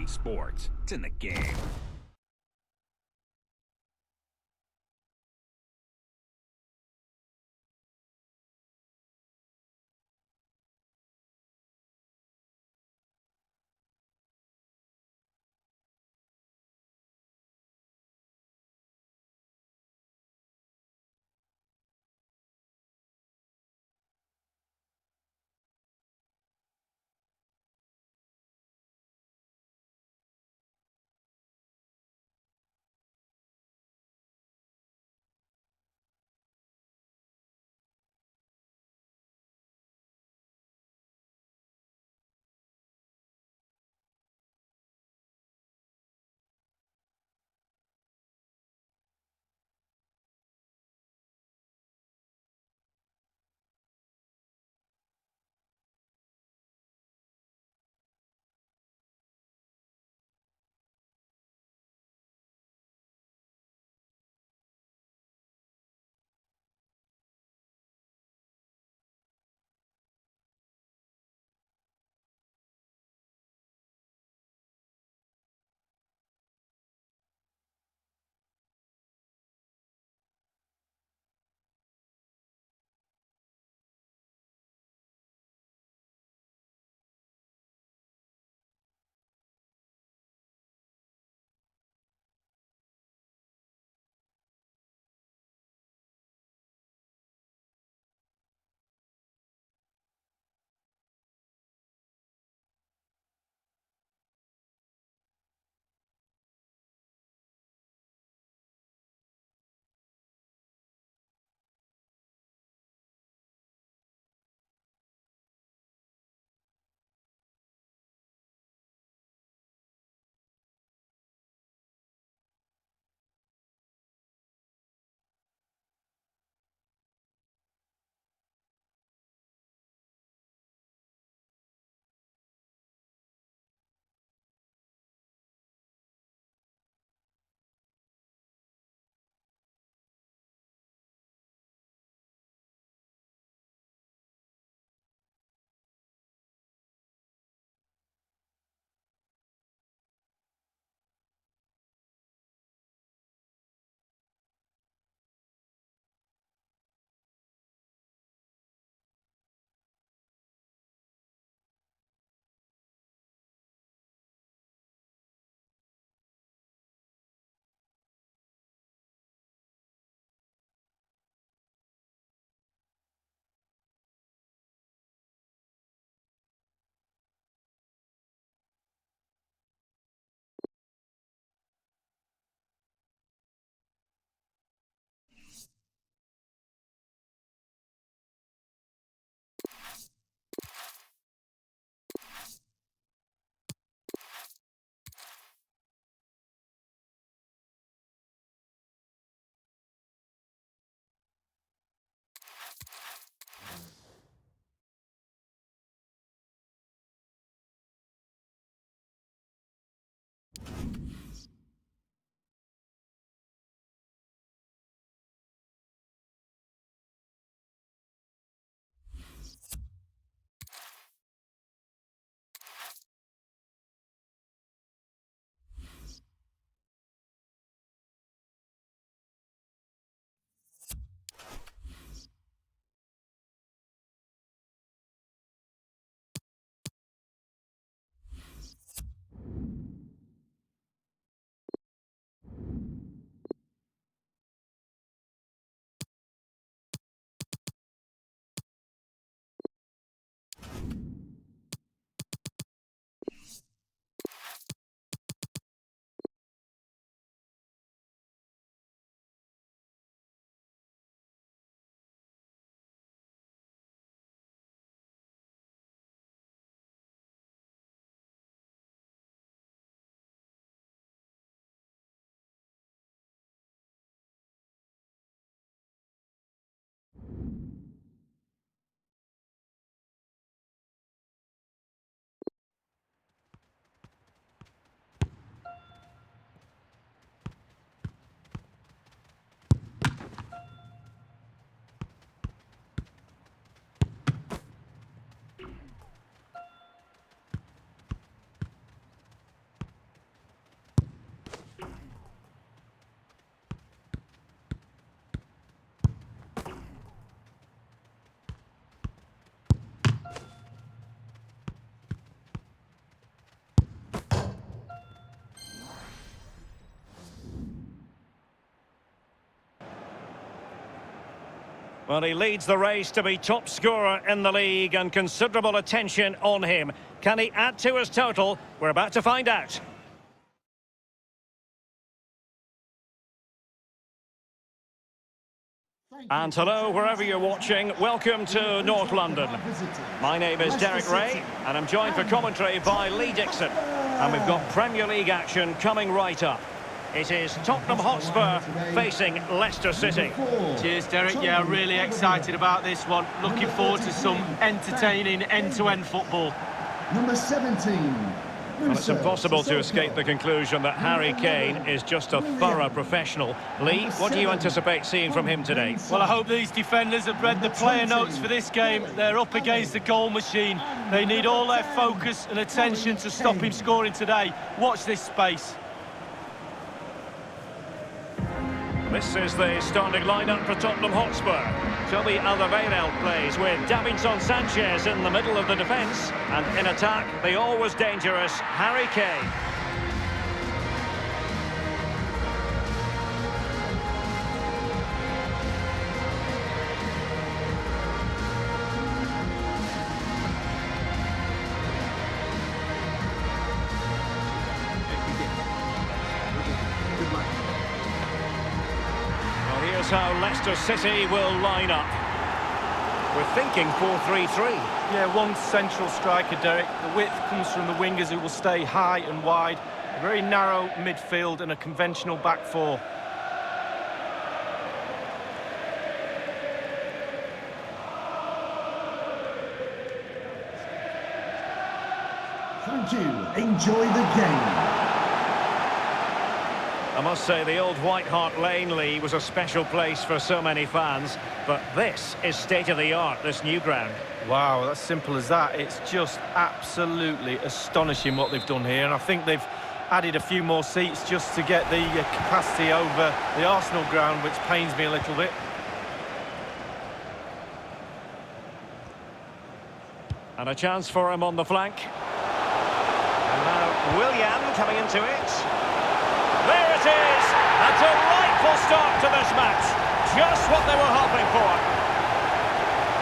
sports. It's in the game. Well, he leads the race to be top scorer in the league and considerable attention on him. Can he add to his total? We're about to find out. And hello, wherever you're watching, welcome to North London. My name is Derek Ray, and I'm joined for commentary by Lee Dixon. And we've got Premier League action coming right up. It is Tottenham Hotspur facing Leicester City. Cheers, Derek. Yeah, really excited about this one. Looking forward to some entertaining end-to-end football. Number 17. Well, it's impossible to escape the conclusion that Harry Kane is just a thorough professional. Lee, what do you anticipate seeing from him today? Well, I hope these defenders have read the player notes for this game. They're up against the goal machine. They need all their focus and attention to stop him scoring today. Watch this space. This is the starting lineup for Tottenham Hotspur. Toby Alderweireld plays with Davinson Sanchez in the middle of the defence. And in attack, the always dangerous Harry Kane. Here's how Leicester City will line up. We're thinking 4-3-3. Yeah, one central striker, Derek. The width comes from the wingers who will stay high and wide. A very narrow midfield and a conventional back four. Thank you. Enjoy the game. I must say the old White Hart Lane, Lee, was a special place for so many fans, but this is state-of-the-art, this new ground. Wow, that's simple as that. It's just absolutely astonishing what they've done here, and I think they've added a few more seats just to get the capacity over the Arsenal ground, which pains me a little bit. And a chance for him on the flank. And now Willian coming into it. There it is! A delightful start to this match. Just what they were hoping for.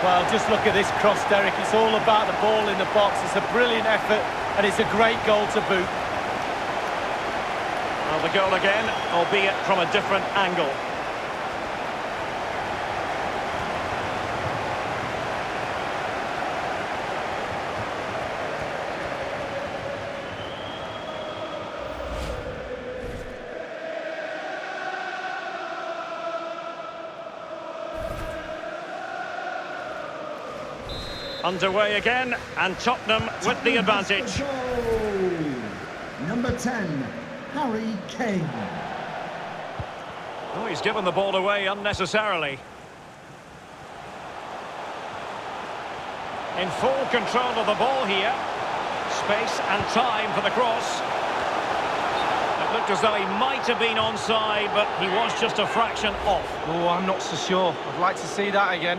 Well, just look at this cross, Derek. It's all about the ball in the box. It's a brilliant effort, and it's a great goal to boot. Well, the goal again, albeit from a different angle. Underway again, and Tottenham with the advantage. Number 10, Harry Kane. Oh, he's given the ball away unnecessarily. In full control of the ball here. Space and time for the cross. It looked as though he might have been onside, but he was just a fraction off. Oh, I'm not so sure. I'd like to see that again.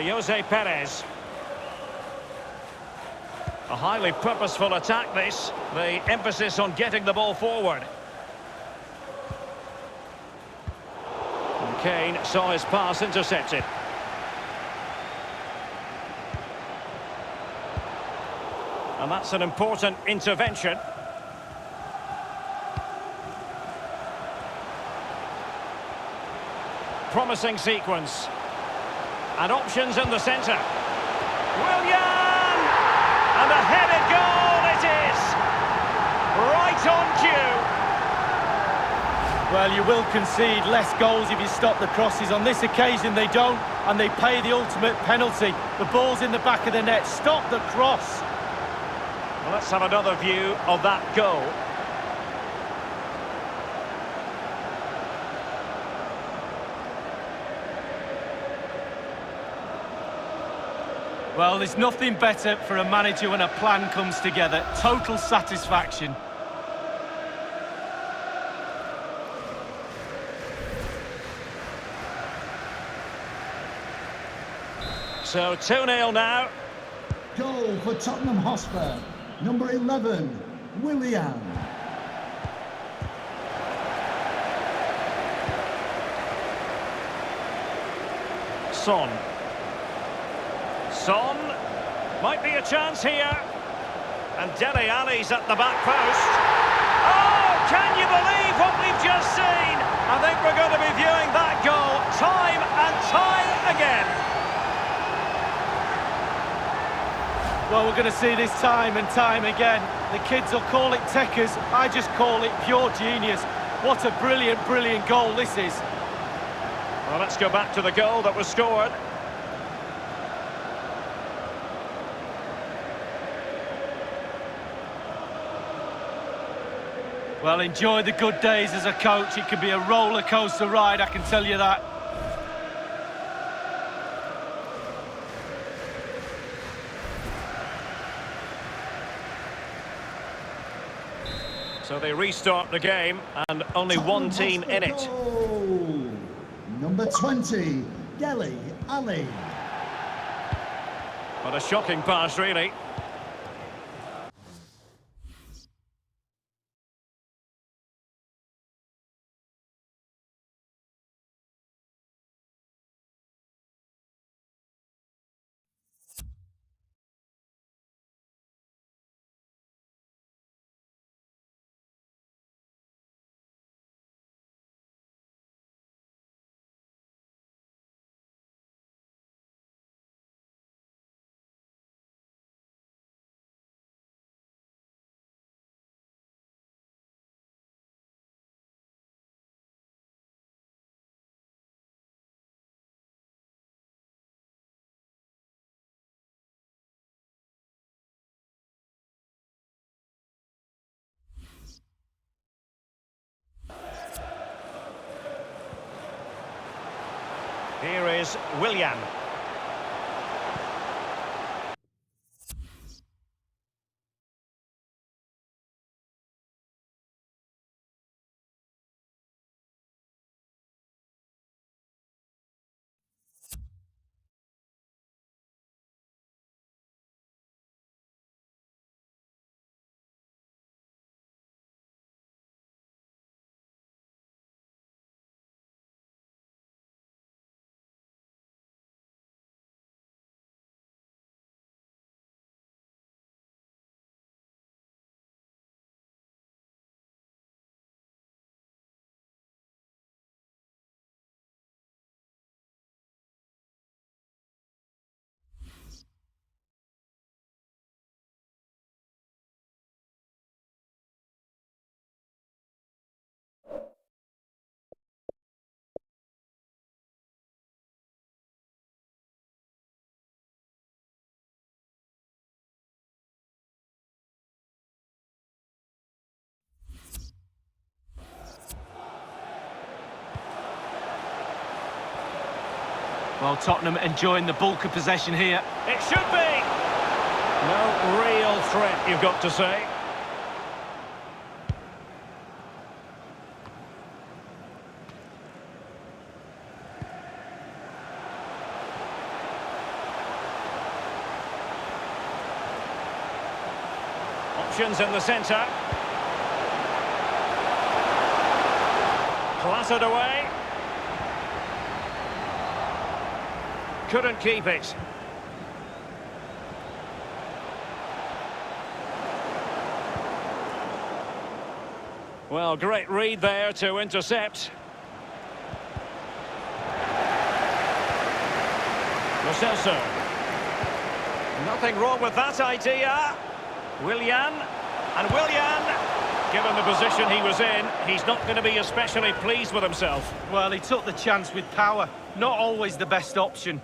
Jose Perez. A highly purposeful attack this. The emphasis on getting the ball forward. And Kane saw his pass intercepted. And that's an important intervention. Promising sequence. And options in the centre. Willian! And a headed goal it is! Right on cue. Well, you will concede less goals if you stop the crosses. On this occasion they don't, and they pay the ultimate penalty. The ball's in the back of the net. Stop the cross. Well, let's have another view of that goal. Well, there's nothing better for a manager when a plan comes together. Total satisfaction. So 2-0 now. Goal for Tottenham Hotspur. Number 11, Willian. Son. Son. Might be a chance here. And Dele Alli's at the back post. Oh, can you believe what we've just seen? I think we're going to be viewing that goal time and time again. Well, we're going to see this time and time again. The kids will call it techers. I just call it pure genius. What a brilliant, brilliant goal this is. Well, let's go back to the goal that was scored. Well, enjoy the good days as a coach. It can be a roller coaster ride, I can tell you that. So they restart the game, and only one team in it. Goal. Number 20, Dele Alli. What a shocking pass, really. Here is Willian. Well, Tottenham enjoying the bulk of possession here. It should be! No real threat, you've got to say. Options in the centre. Clattered away. Couldn't keep it. Well, great read there to intercept. Lo Celso. Nothing wrong with that idea. Willian. And Willian, given the position he was in, he's not going to be especially pleased with himself. Well, he took the chance with power. Not always the best option.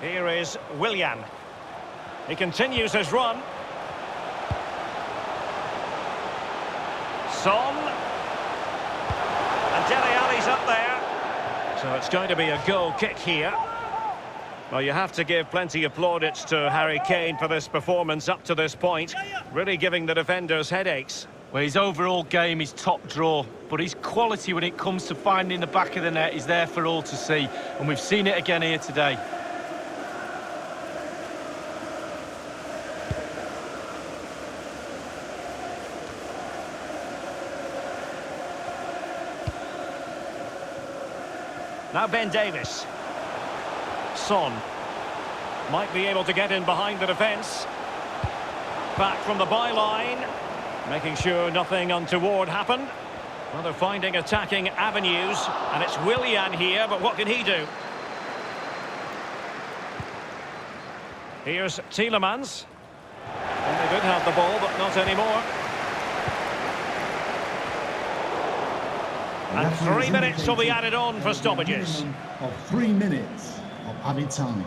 Here is Willian. He continues his run. Son. And Dele Alli's up there. So it's going to be a goal kick here. Well, you have to give plenty of plaudits to Harry Kane for this performance up to this point. Really giving the defenders headaches. Well, his overall game is top draw, but his quality when it comes to finding the back of the net is there for all to see, and we've seen it again here today. Now Ben Davies. Son. Might be able to get in behind the defence. Back from the byline. Making sure nothing untoward happened. Well, they're finding attacking avenues. And it's Willian here, but what can he do? Here's Tielemans. And they did have the ball, but not anymore. And 3 minutes will be added on for stoppages. Of 3 minutes of added time.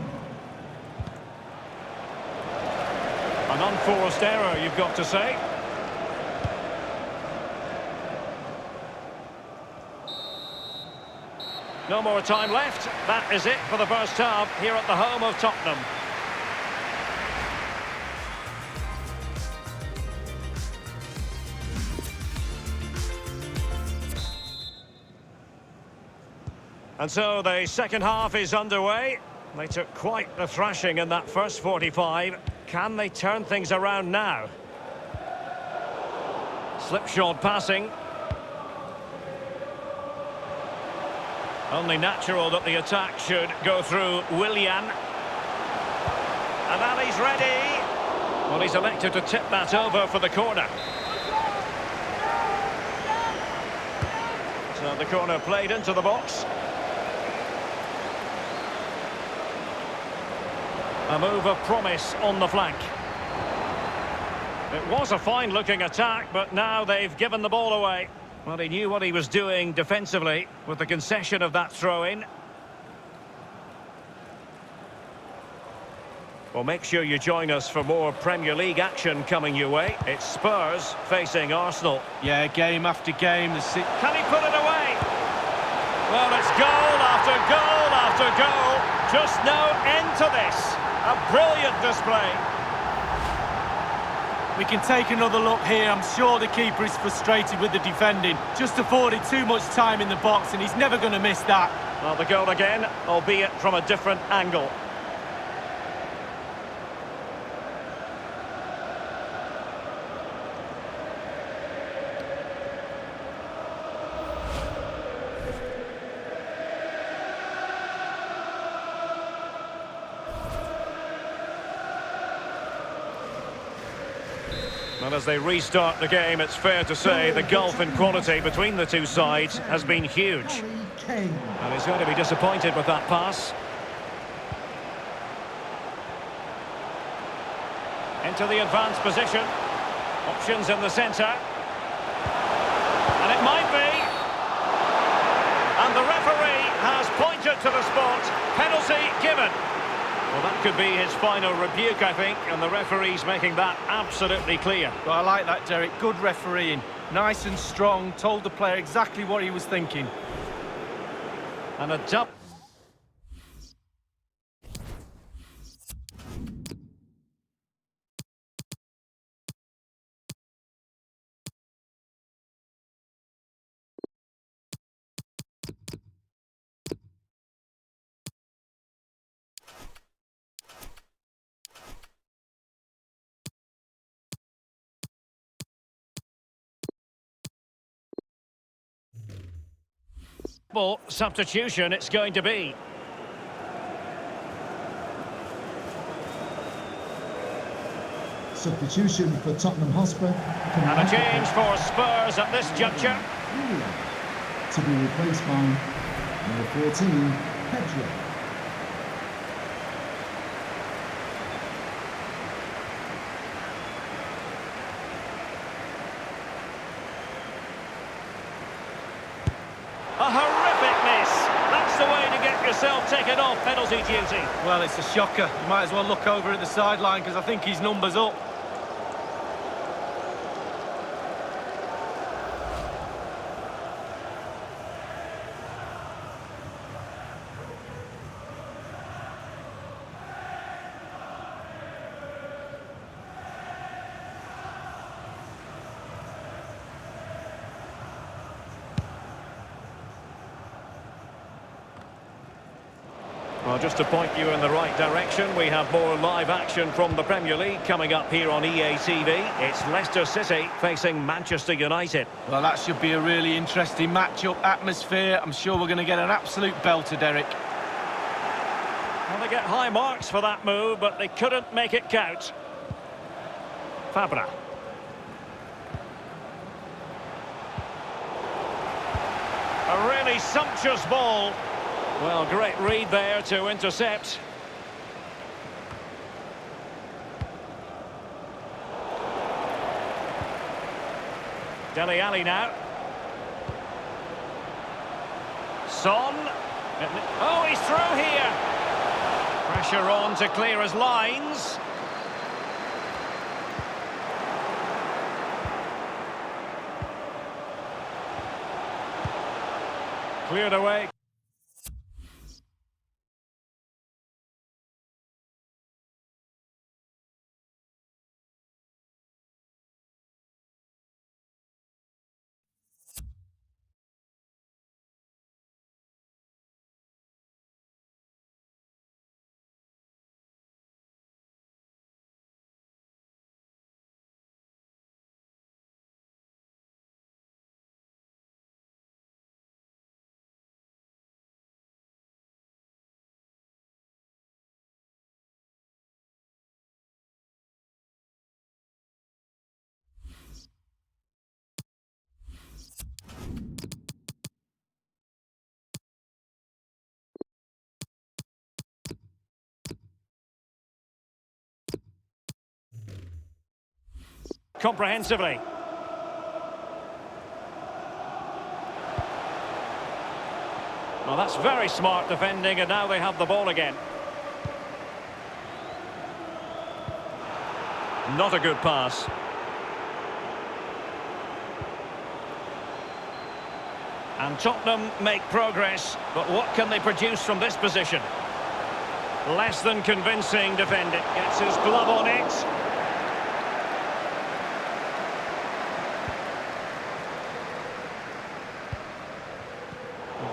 An unforced error, you've got to say. No more time left. That is it for the first half here at the home of Tottenham. And so the second half is underway. They took quite a thrashing in that first 45. Can they turn things around now? Slipshod passing. Only natural that the attack should go through Willian. And Ali's ready. Well, he's elected to tip that over for the corner. So the corner played into the box. A move of promise on the flank. It was a fine-looking attack, but now they've given the ball away. Well, he knew what he was doing defensively with the concession of that throw-in. Well, make sure you join us for more Premier League action coming your way. It's Spurs facing Arsenal. Yeah, game after game. Can he put it away? Well, it's goal after goal after goal. Just no end to this. A brilliant display. We can take another look here. I'm sure the keeper is frustrated with the defending. Just afforded too much time in the box, and he's never going to miss that. Well, the goal again, albeit from a different angle. And as they restart the game, it's fair to say the gulf in quality between the two sides has been huge. And he's going to be disappointed with that pass. Into the advanced position. Options in the centre. And it might be. And the referee has pointed to the spot. Penalty given. Well, that could be his final rebuke, I think, and the referee's making that absolutely clear. Well, I like that, Derek. Good refereeing. Nice and strong, told the player exactly what he was thinking. And a double. Substitution it's going to be. Substitution for Tottenham Hotspur. And a change for Spurs at this juncture. To be replaced by number 14, Pedro. A horrific miss. That's the way to get yourself taken off penalty duty. Well, it's a shocker. You might as well look over at the sideline because I think his number's up. Well, just to point you in the right direction, we have more live action from the Premier League coming up here on EA TV. It's Leicester City facing Manchester United. Well, that should be a really interesting match-up atmosphere. I'm sure we're going to get an absolute belter, Derek. Well, they get high marks for that move, but they couldn't make it count. Fabra. A really sumptuous ball. Well, great read there to intercept. Dele Alli now. Son. Oh, he's through here. Pressure on to clear his lines. Cleared away. Comprehensively. Well, that's very smart defending, and now they have the ball again. Not a good pass. And Tottenham make progress, but what can they produce from this position? Less than convincing defending. Gets his glove on it.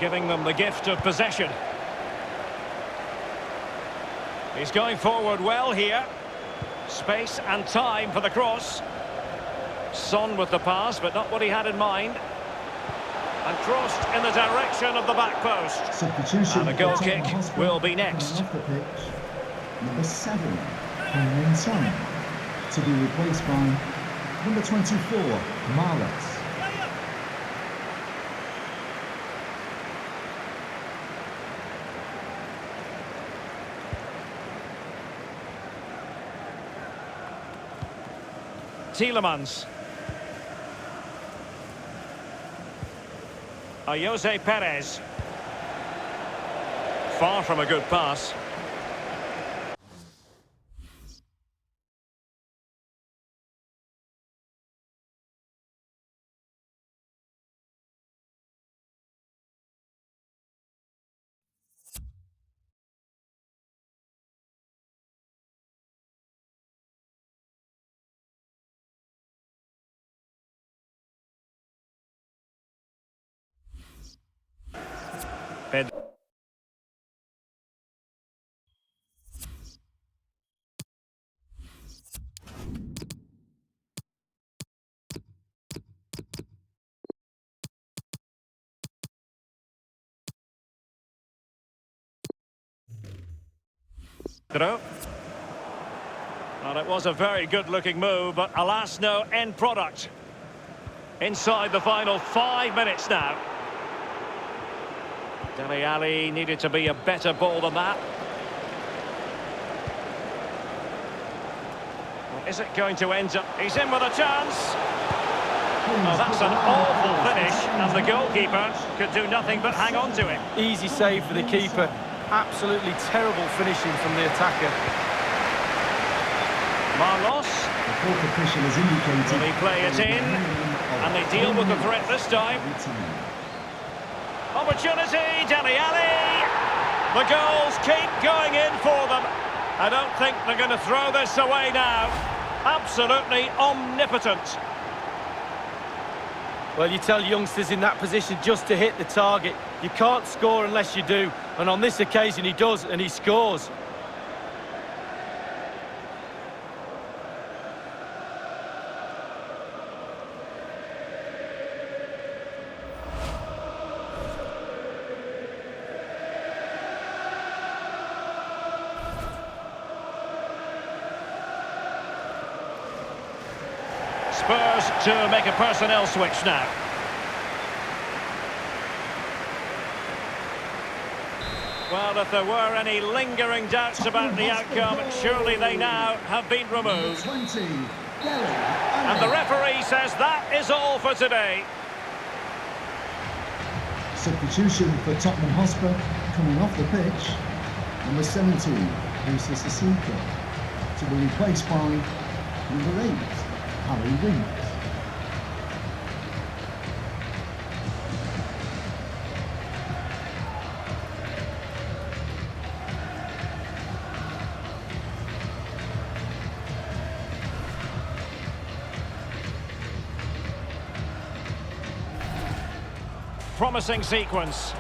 Giving them the gift of possession. He's going forward well here. Space and time for the cross. Son with the pass, but not what he had in mind. And crossed in the direction of the back post. Substitution. And a goal kick will be next. Off the pitch, number 7, Heung-min Son, to be replaced by number 24, Marles. Tielemans. Jose Perez. Far from a good pass. Well, it was a very good-looking move, but alas, no end product. Inside the final 5 minutes now. Dele Alli needed to be a better ball than that. Well, is it going to end up? He's in with a chance. Oh, that's an awful finish, and the goalkeeper could do nothing but hang on to it. Easy save for the keeper. Absolutely terrible finishing from the attacker. Marlos. The fourth official has indicated. Will he play it in? And they deal with the threat this time. Opportunity, Dele Alli. The goals keep going in for them. I don't think they're going to throw this away now. Absolutely omnipotent. Well, you tell youngsters in that position just to hit the target. You can't score unless you do. And on this occasion he does, and he scores. Spurs to make a personnel switch now. Well, if there were any lingering doubts about the outcome, surely they now have been removed. 20, And the referee says that is all for today. Substitution for Tottenham Hotspur coming off the pitch. Number 17, Musa Sissoko, to be replaced by number 8, Harry Winks. Promising sequence.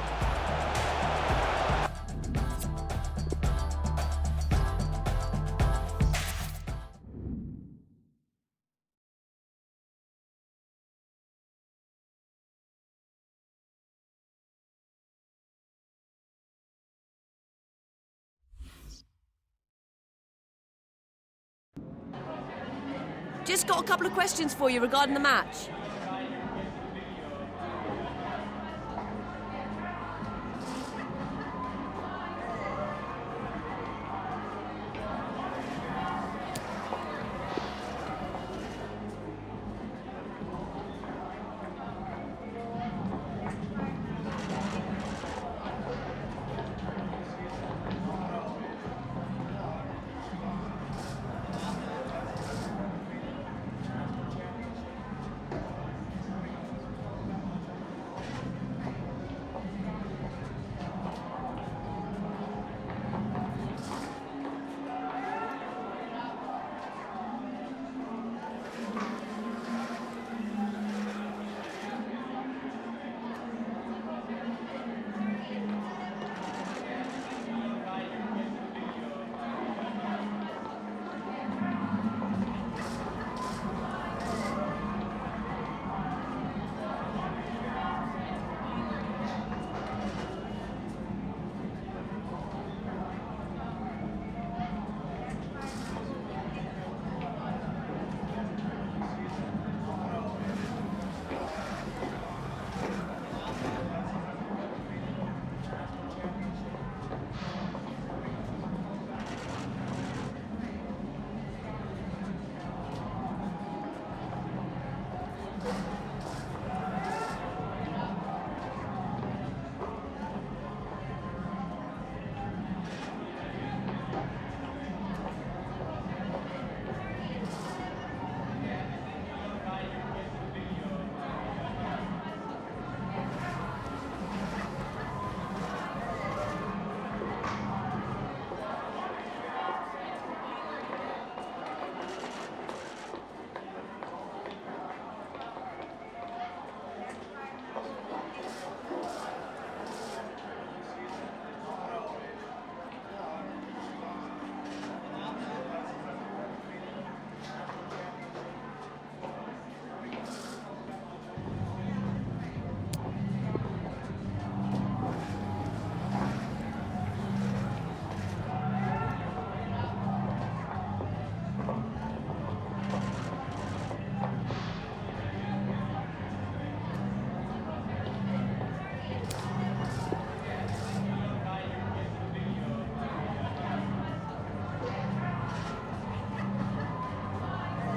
Just got a couple of questions for you regarding the match.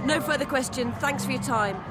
No further question. Thanks for your time.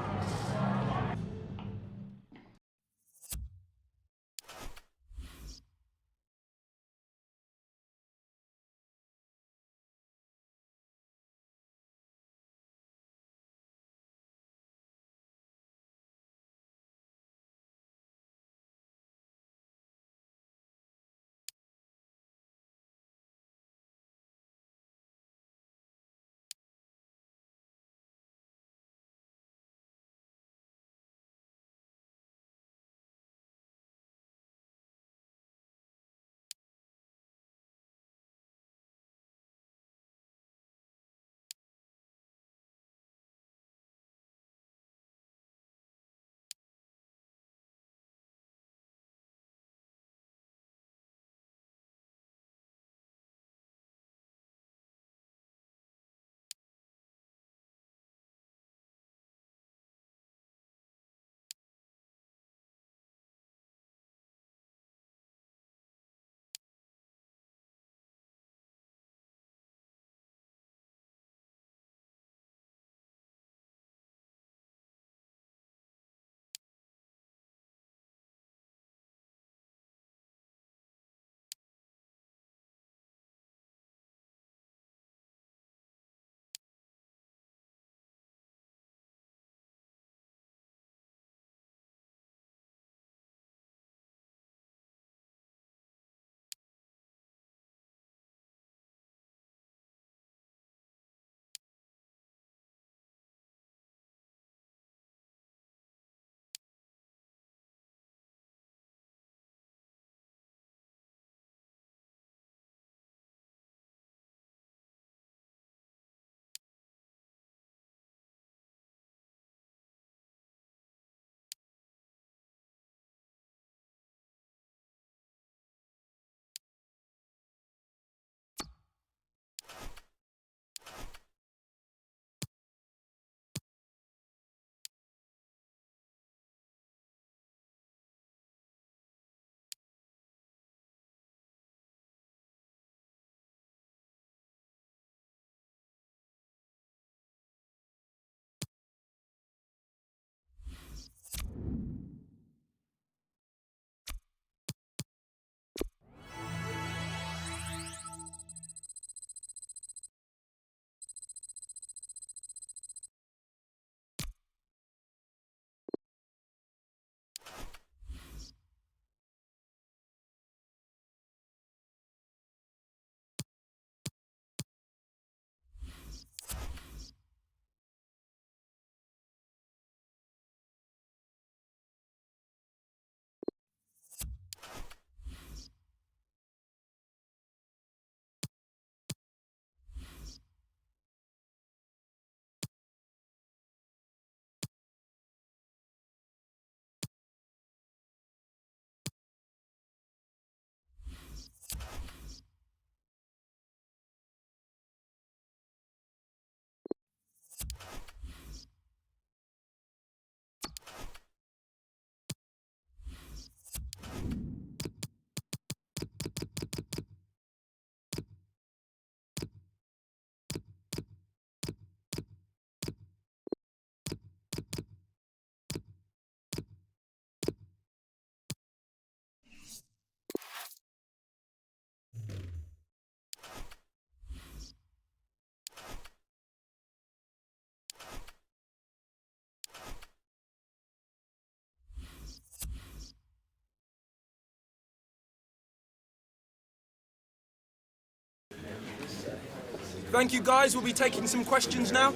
Thank you, guys. We'll be taking some questions now.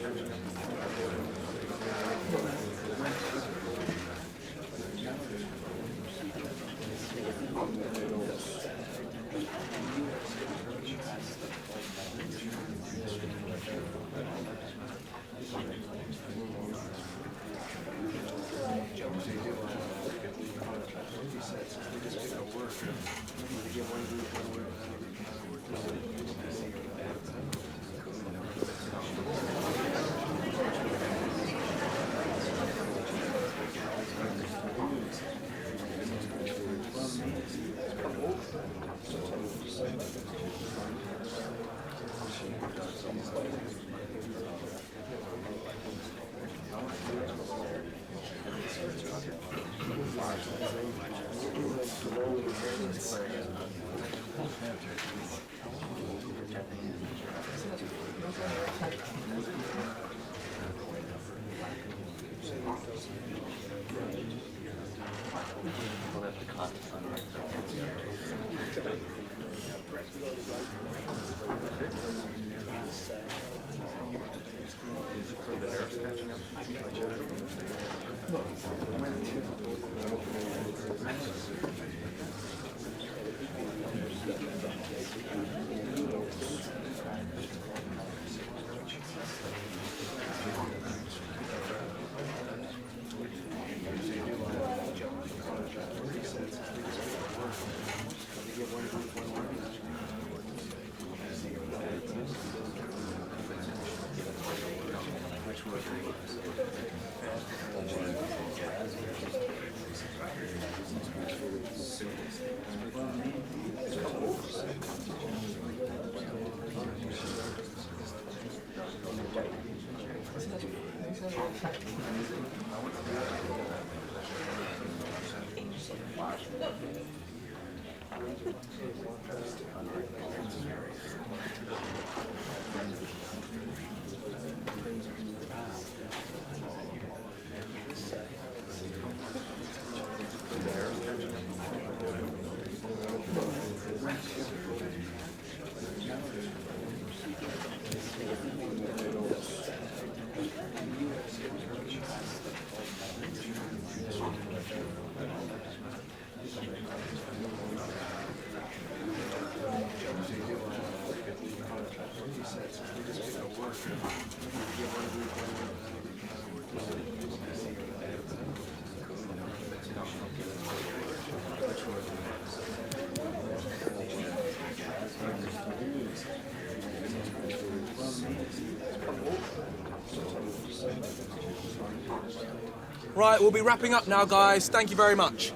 Right, we'll be wrapping up now, guys. Thank you very much.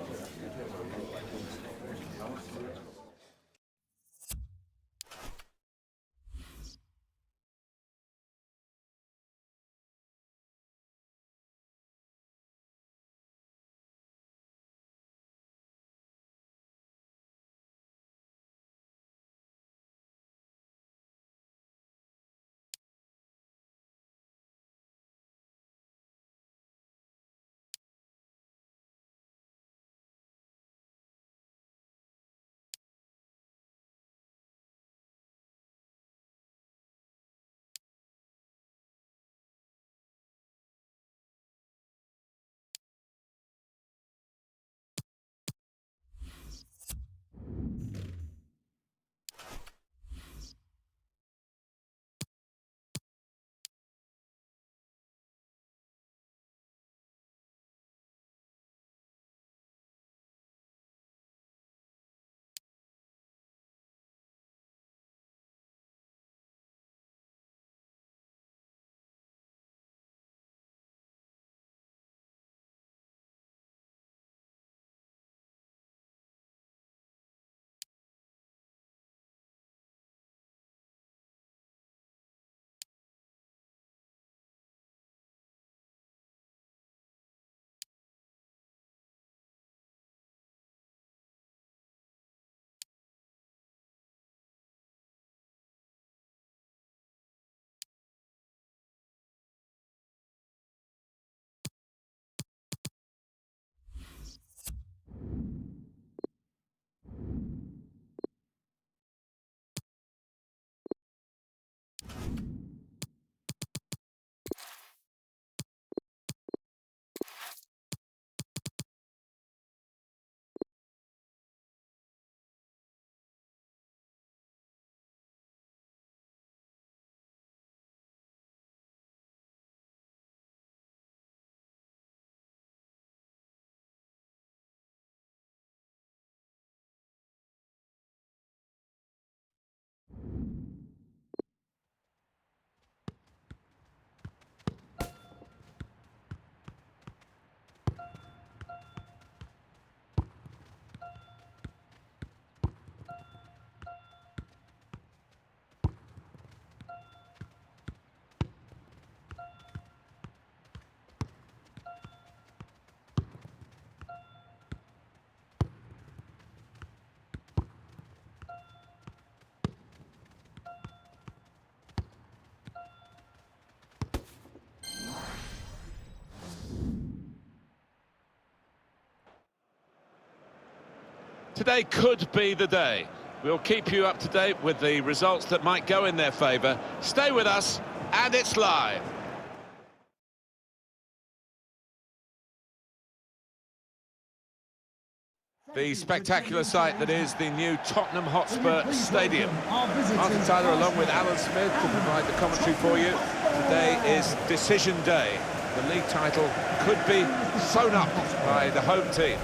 Today could be the day. We'll keep you up to date with the results that might go in their favour. Stay with us, and it's live. The spectacular sight that is the new Tottenham Hotspur Stadium. Martin Tyler along with Alan Smith to provide the commentary for you. Today is decision day. The league title could be sewn up by the home team.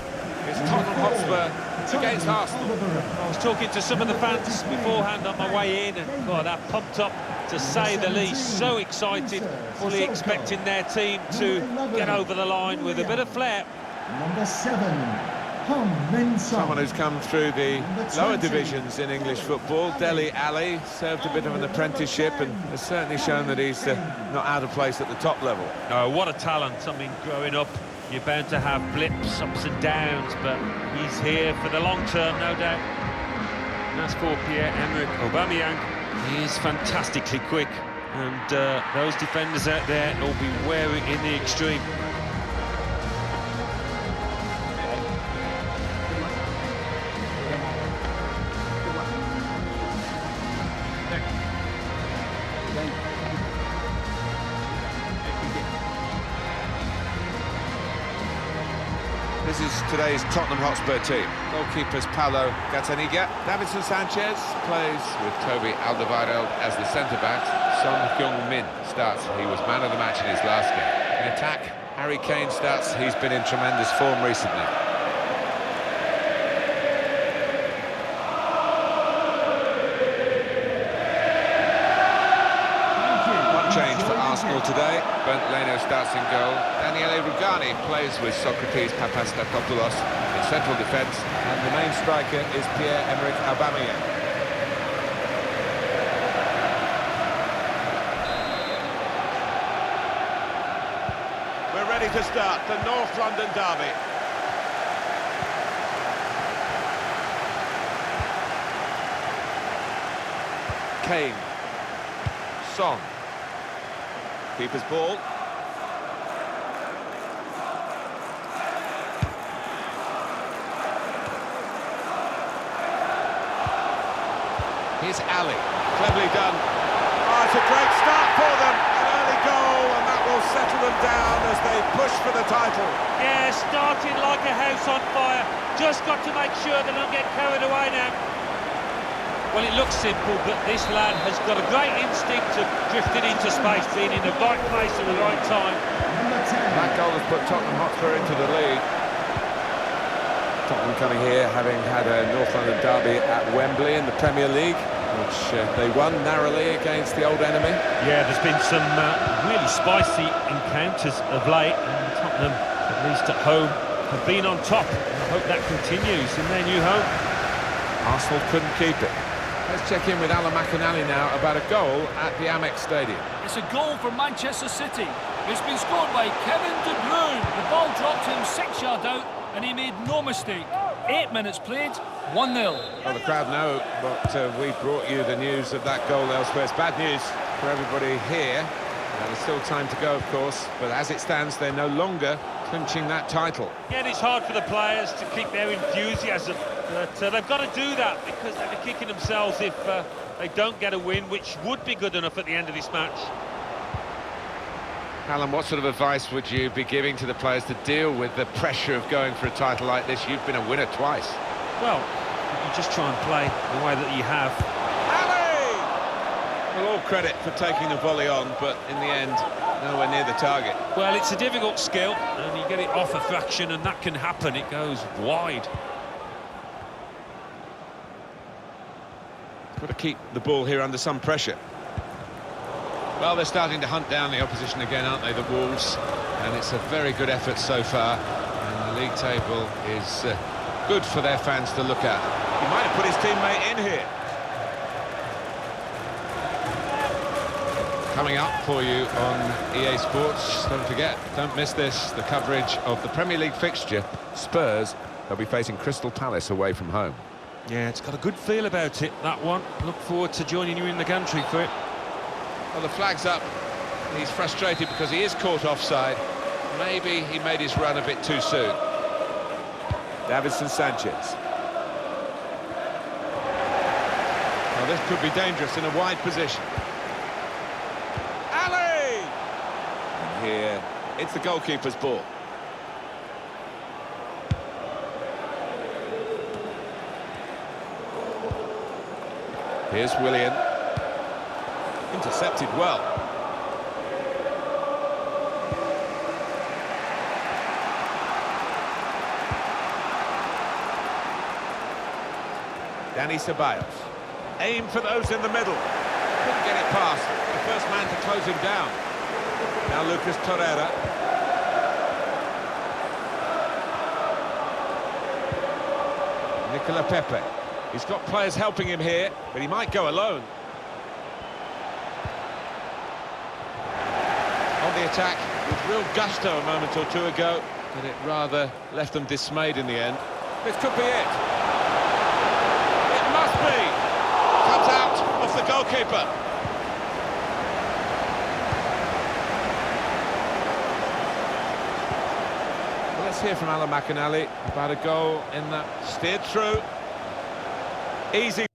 It's Tottenham Hotspur against Arsenal. I was talking to some of the fans beforehand on my way in, and God, they're pumped up to say the least. So excited, fully expecting their team to get over the line with a bit of flair. Number 7. Someone who's come through the lower divisions in English football, Dele Alli, served a bit of an apprenticeship and has certainly shown that he's not out of place at the top level. Oh, what a talent. I mean, growing up, you're bound to have blips, ups and downs, but he's here for the long term, no doubt. And as for Pierre-Emerick Aubameyang, he is fantastically quick, and those defenders out there will be wary in the extreme. This is today's Tottenham Hotspur team. Goalkeepers Paulo Gazzaniga. Davinson Sanchez plays with Toby Alderweireld as the centre-back. Son Heung-min starts. He was man of the match in his last game. In attack, Harry Kane starts. He's been in tremendous form recently. Change for Arsenal today. Bernd Leno starts in goal. Daniele Rugani plays with Socrates Papastathopoulos in central defence, and the main striker is Pierre-Emerick Aubameyang. We're ready to start the North London derby. Kane. Son. Keeper's ball. Here's Ali. Cleverly done. Oh, it's a great start for them. An early goal, and that will settle them down as they push for the title. Yeah, starting like a house on fire. Just got to make sure they don't get carried away now. Well, it looks simple, but this lad has got a great instinct of drifting into space, being in the right place at the right time. That goal has put Tottenham Hotspur into the lead. Tottenham coming here, having had a North London derby at Wembley in the Premier League, which they won narrowly against the old enemy. Yeah, there's been some really spicy encounters of late, and Tottenham, at least at home, have been on top. I hope that continues in their new home. Arsenal couldn't keep it. Let's check in with Alan McInally now about a goal at the Amex Stadium. It's a goal for Manchester City. It's been scored by Kevin De Bruyne. The ball dropped him 6 yards out and he made no mistake. 8 minutes played, 1-0. Well, the crowd know, but we brought you the news of that goal elsewhere. It's bad news for everybody here. There's still time to go, of course, but as it stands, they're no longer clinching that title. Yeah, and it's hard for the players to keep their enthusiasm, but they've got to do that because they'll be kicking themselves if they don't get a win, which would be good enough at the end of this match. Alan, what sort of advice would you be giving to the players to deal with the pressure of going for a title like this? You've been a winner twice. Well, you just try and play the way that you have. Well, all credit for taking the volley on, but in the end, nowhere near the target. Well, it's a difficult skill, and you get it off a fraction, and that can happen. It goes wide. Got to keep the ball here under some pressure. Well, they're starting to hunt down the opposition again, aren't they, the Wolves? And it's a very good effort so far, and the league table is good for their fans to look at. He might have put his teammate in here. Coming up for you on EA Sports, don't forget, don't miss this, the coverage of the Premier League fixture. Spurs, they'll be facing Crystal Palace away from home. Yeah, it's got a good feel about it, that one. Look forward to joining you in the gantry for it. Well, the flag's up. He's frustrated because he is caught offside. Maybe he made his run a bit too soon. Davinson Sanchez. this could be dangerous in a wide position. Ali! And here, it's the goalkeeper's ball. Here's Willian. Intercepted well. Dani Ceballos. Aim for those in the middle. Couldn't get it past. The first man to close him down. Now Lucas Torreira. Nicola Pepe. He's got players helping him here, but he might go alone. On the attack with real gusto a moment or two ago, but it rather left them dismayed in the end. This could be it. It must be. Comes out off the goalkeeper. Well, let's hear from Alan McInally about a goal in that steered through. Easy.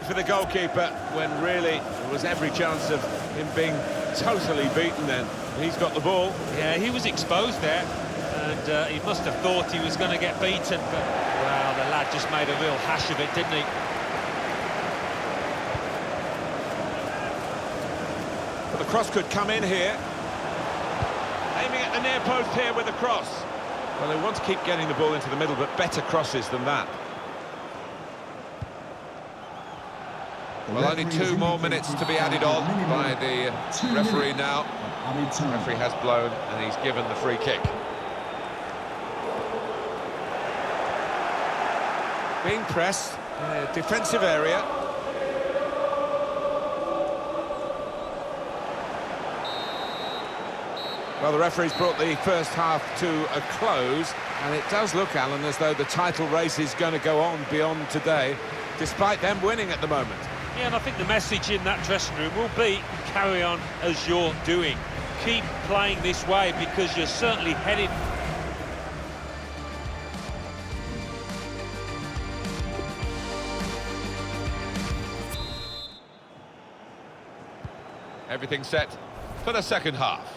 For the goalkeeper, when really there was every chance of him being totally beaten then. He's got the ball. Yeah, he was exposed there, and he must have thought he was going to get beaten, but, wow, the lad just made a real hash of it, didn't he? But the cross could come in here. Aiming at the near post here with the cross. Well, they want to keep getting the ball into the middle, but better crosses than that. Well, only 2 more minutes to be added on by the referee now. The referee has blown and he's given the free kick. Being pressed, defensive area. Well, the referee's brought the first half to a close, and it does look, Alan, as though the title race is going to go on beyond today, despite them winning at the moment. Yeah, and I think the message in that dressing room will be, carry on as you're doing. Keep playing this way, because you're certainly heading... Everything set for the second half.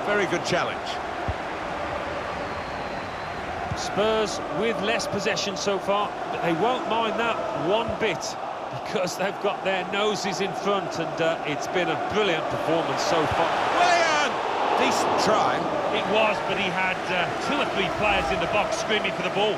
Very good challenge. Spurs with less possession so far, but they won't mind that one bit, because they've got their noses in front, and it's been a brilliant performance so far. Willian! Decent try. It was, but he had 2 or 3 players in the box screaming for the ball.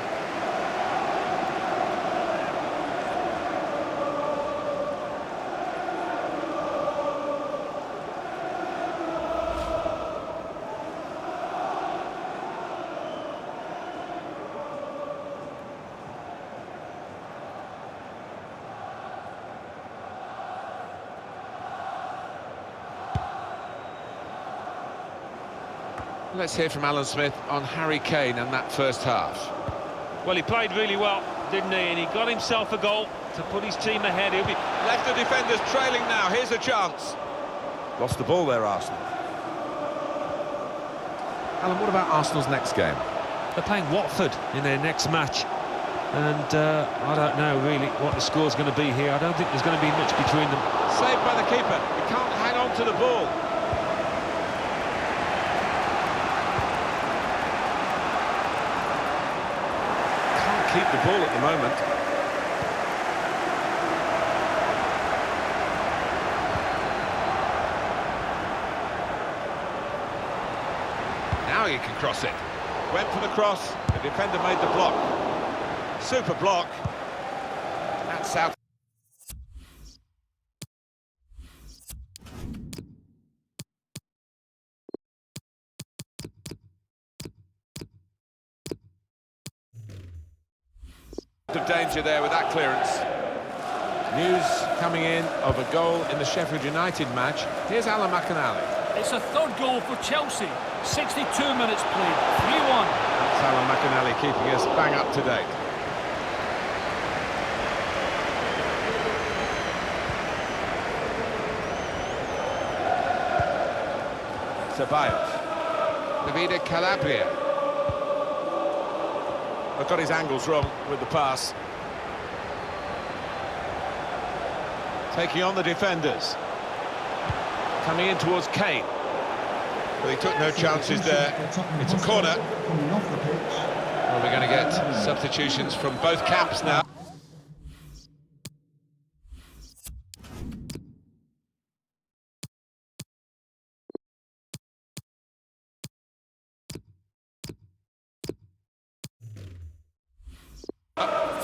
Let's hear from Alan Smith on Harry Kane and that first half. Well, he played really well, didn't he? And he got himself a goal to put his team ahead. He'll be... Left the defenders trailing now, here's a chance. Lost the ball there, Arsenal. Alan, what about Arsenal's next game? They're playing Watford in their next match. And I don't know, really, what the score's going to be here. I don't think there's going to be much between them. Saved by the keeper. He can't hang on to the ball. Keep the ball at the moment. Now you can cross it. Went for the cross, the defender made the block. Super block. That's out. Of danger there with that clearance. News coming in of a goal in the Sheffield United match. Here's Alan McInally. It's a 3rd goal for Chelsea. 62 minutes played, 3-1. That's Alan McInally keeping us bang up to date. Ceballos. Davide Calabria. I've got his angles wrong with the pass. Taking on the defenders. Coming in towards Kane. Well, he took no chances there. It's a corner. Well, we're going to get substitutions from both camps now.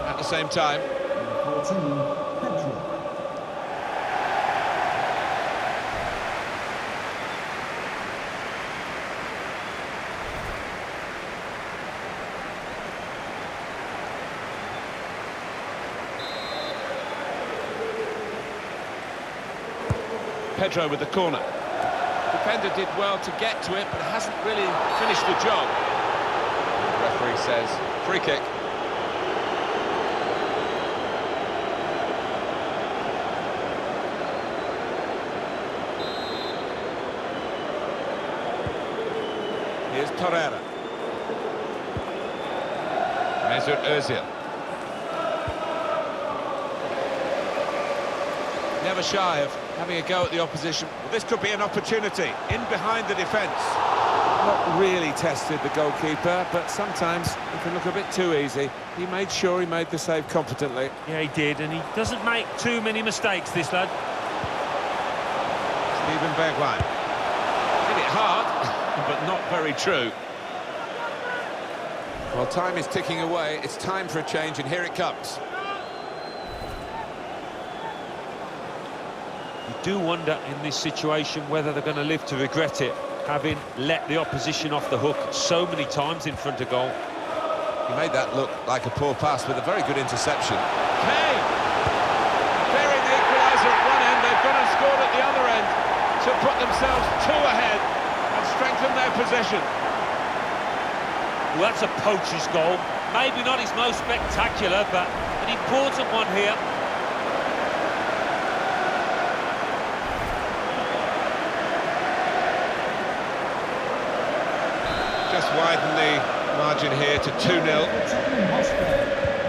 At the same time. 14, Pedro. Pedro with the corner. Defender did well to get to it, but hasn't really finished the job. The referee says free kick. Here's Torreira. Mesut Ozil. Never shy of having a go at the opposition. Well, this could be an opportunity. In behind the defence. Not really tested the goalkeeper, but sometimes it can look a bit too easy. He made sure he made the save competently. Yeah, he did, and he doesn't make too many mistakes, this lad. Steven Bergwijn. Hit it hard, but not very true. Well, time is ticking away. It's time for a change, and here it comes. You do wonder in this situation whether they're going to live to regret it, having let the opposition off the hook so many times in front of goal. He made that look like a poor pass with a very good interception. Kane! Clearing the equaliser at one end, they've gone and scored at the other end to put themselves 2 ahead and strengthen their possession. Well, that's a poacher's goal. Maybe not his most spectacular, but an important one here. Just widen the margin here to 2-0.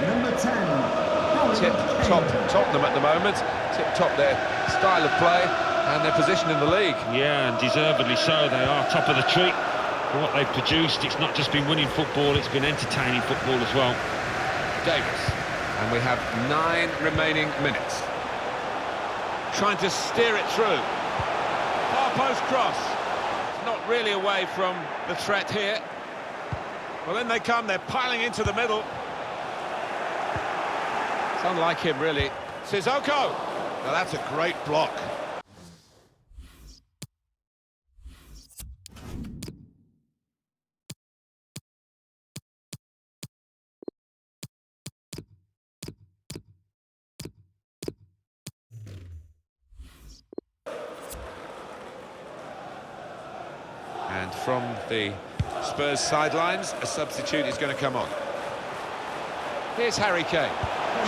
Number 10. Tip-top Tottenham at the moment. Tip-top their style of play and their position in the league. Yeah, and deservedly so. They are top of the tree. For what they've produced, it's not just been winning football, it's been entertaining football as well. Davis. And we have 9 remaining minutes. Trying to steer it through. Far post cross. Not really away from the threat here. Well, in they come, they're piling into the middle. It's unlike him, really. Sissoko! Now, that's a great block. And from the Spurs sidelines, a substitute is going to come on. Here's Harry Kane.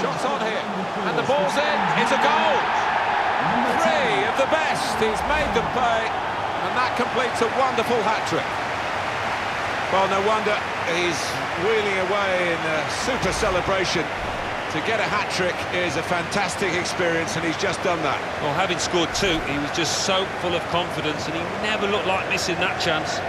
Shots on here, and the ball's in. It's a goal! 3 of the best. He's made them pay, and that completes a wonderful hat-trick. Well, no wonder he's wheeling away in a super celebration. To get a hat-trick is a fantastic experience, and he's just done that. Well, having scored 2, he was just so full of confidence, and he never looked like missing that chance.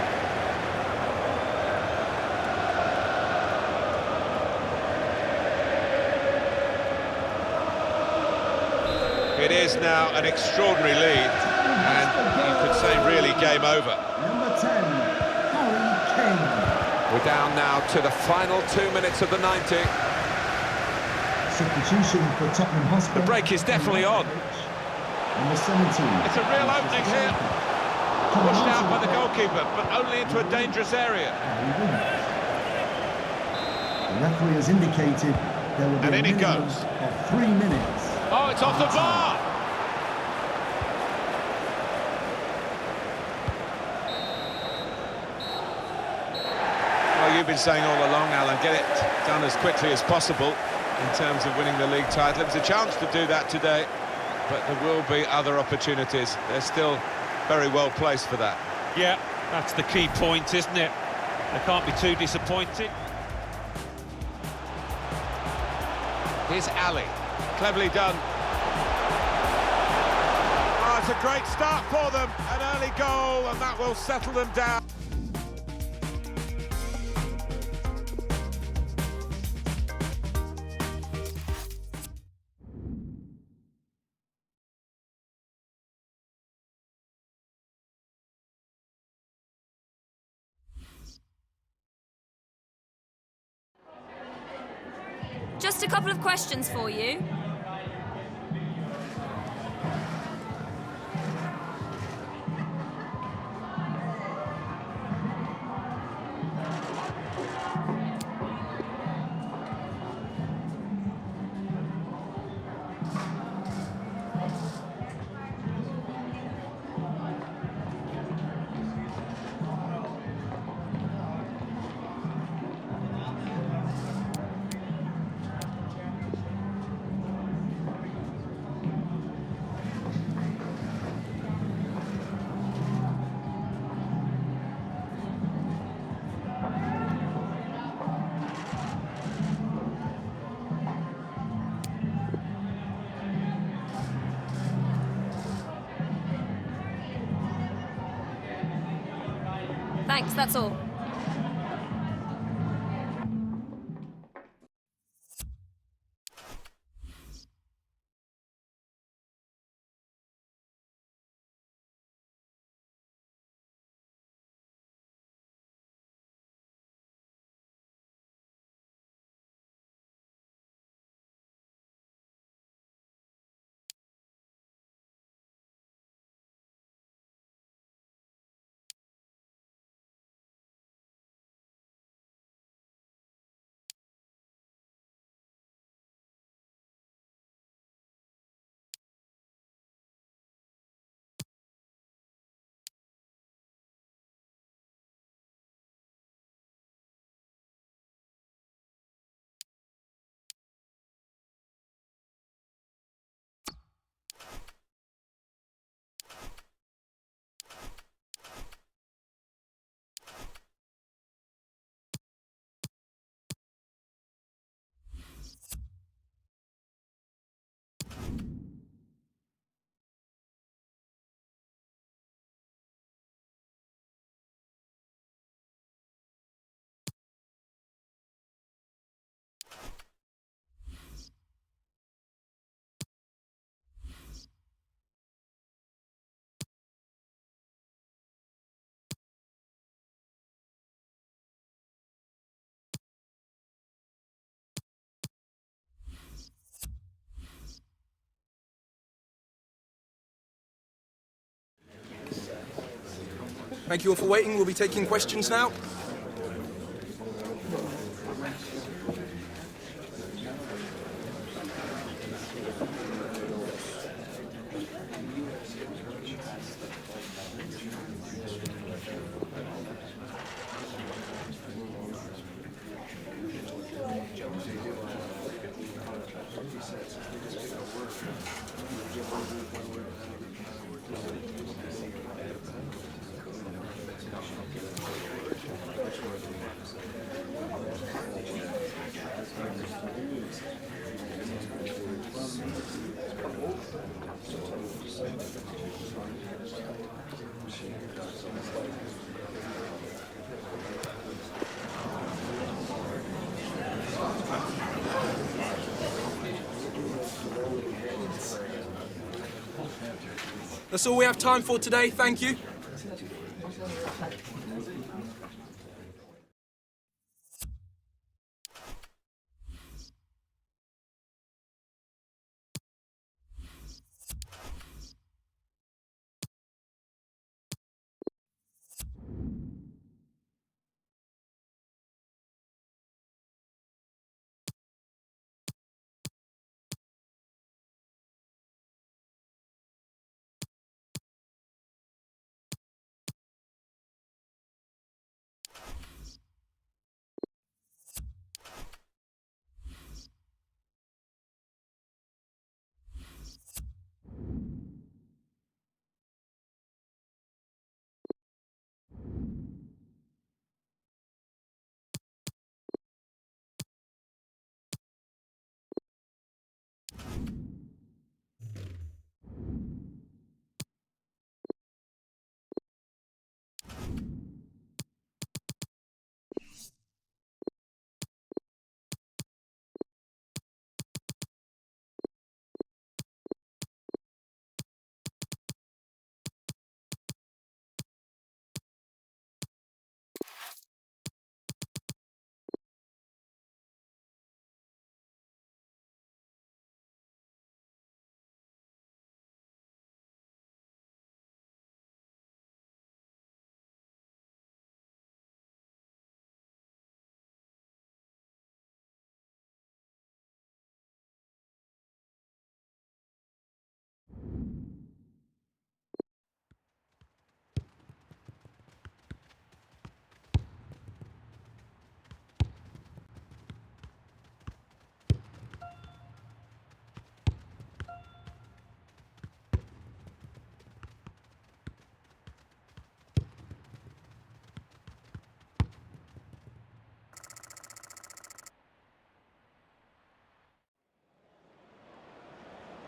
It is now an extraordinary lead, and you could say really game over. Number 10, Harry Kane. We're down now to the final 2 minutes of the 90. Substitution for Tottenham Hotspur. The break is definitely on. Number 17. It's a real opening here. Pushed out by the goalkeeper, but only into a dangerous area. The referee has indicated there will be And in a it minimum goes. of 3 minutes. Oh, it's off the bar! Well, you've been saying all along, Alan, get it done as quickly as possible in terms of winning the league title. It was a chance to do that today, but there will be other opportunities. They're still very well placed for that. Yeah, that's the key point, isn't it? They can't be too disappointed. Here's Ali. Cleverly done. Oh, it's a great start for them. An early goal, and that will settle them down. Just a couple of questions for you. Thanks, that's all. Thank you all for waiting. We'll be taking questions now. That's all we have time for today. Thank you.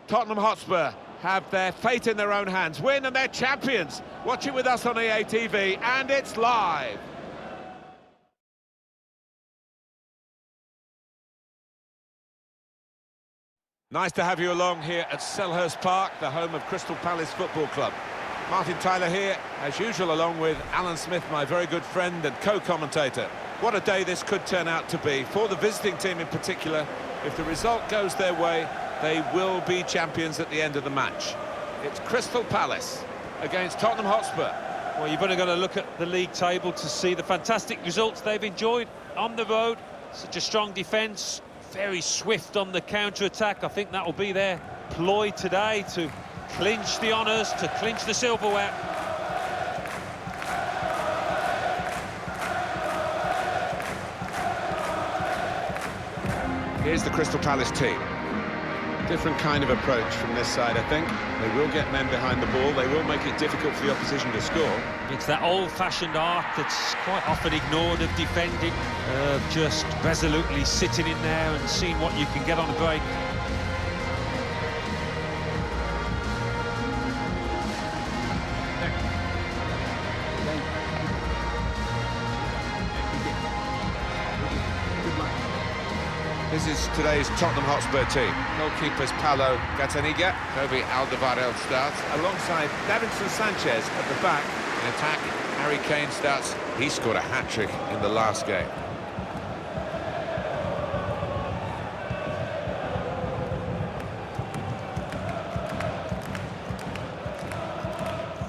Tottenham Hotspur have their fate in their own hands, win and they're champions. Watch it with us on EA TV, and it's live. Nice to have you along here at Selhurst Park, the home of Crystal Palace Football Club. Martin Tyler here, as usual, along with Alan Smith, my very good friend and co-commentator. What a day this could turn out to be, for the visiting team in particular. If the result goes their way, they will be champions at the end of the match. It's Crystal Palace against Tottenham Hotspur. Well, you've only got to look at the league table to see the fantastic results they've enjoyed on the road. Such a strong defence, very swift on the counter-attack. I think that will be their ploy today to clinch the honours, to clinch the silverware. Here's the Crystal Palace team. Different kind of approach from this side, I think. They will get men behind the ball. They will make it difficult for the opposition to score. It's that old-fashioned art that's quite often ignored of defending, just resolutely sitting in there and seeing what you can get on a break. This is today's Tottenham Hotspur team. Goalkeepers Paulo Gataniga, Kobe Alderweireld starts, alongside Davinson Sanchez at the back. In attack, Harry Kane starts. He scored a hat-trick in the last game.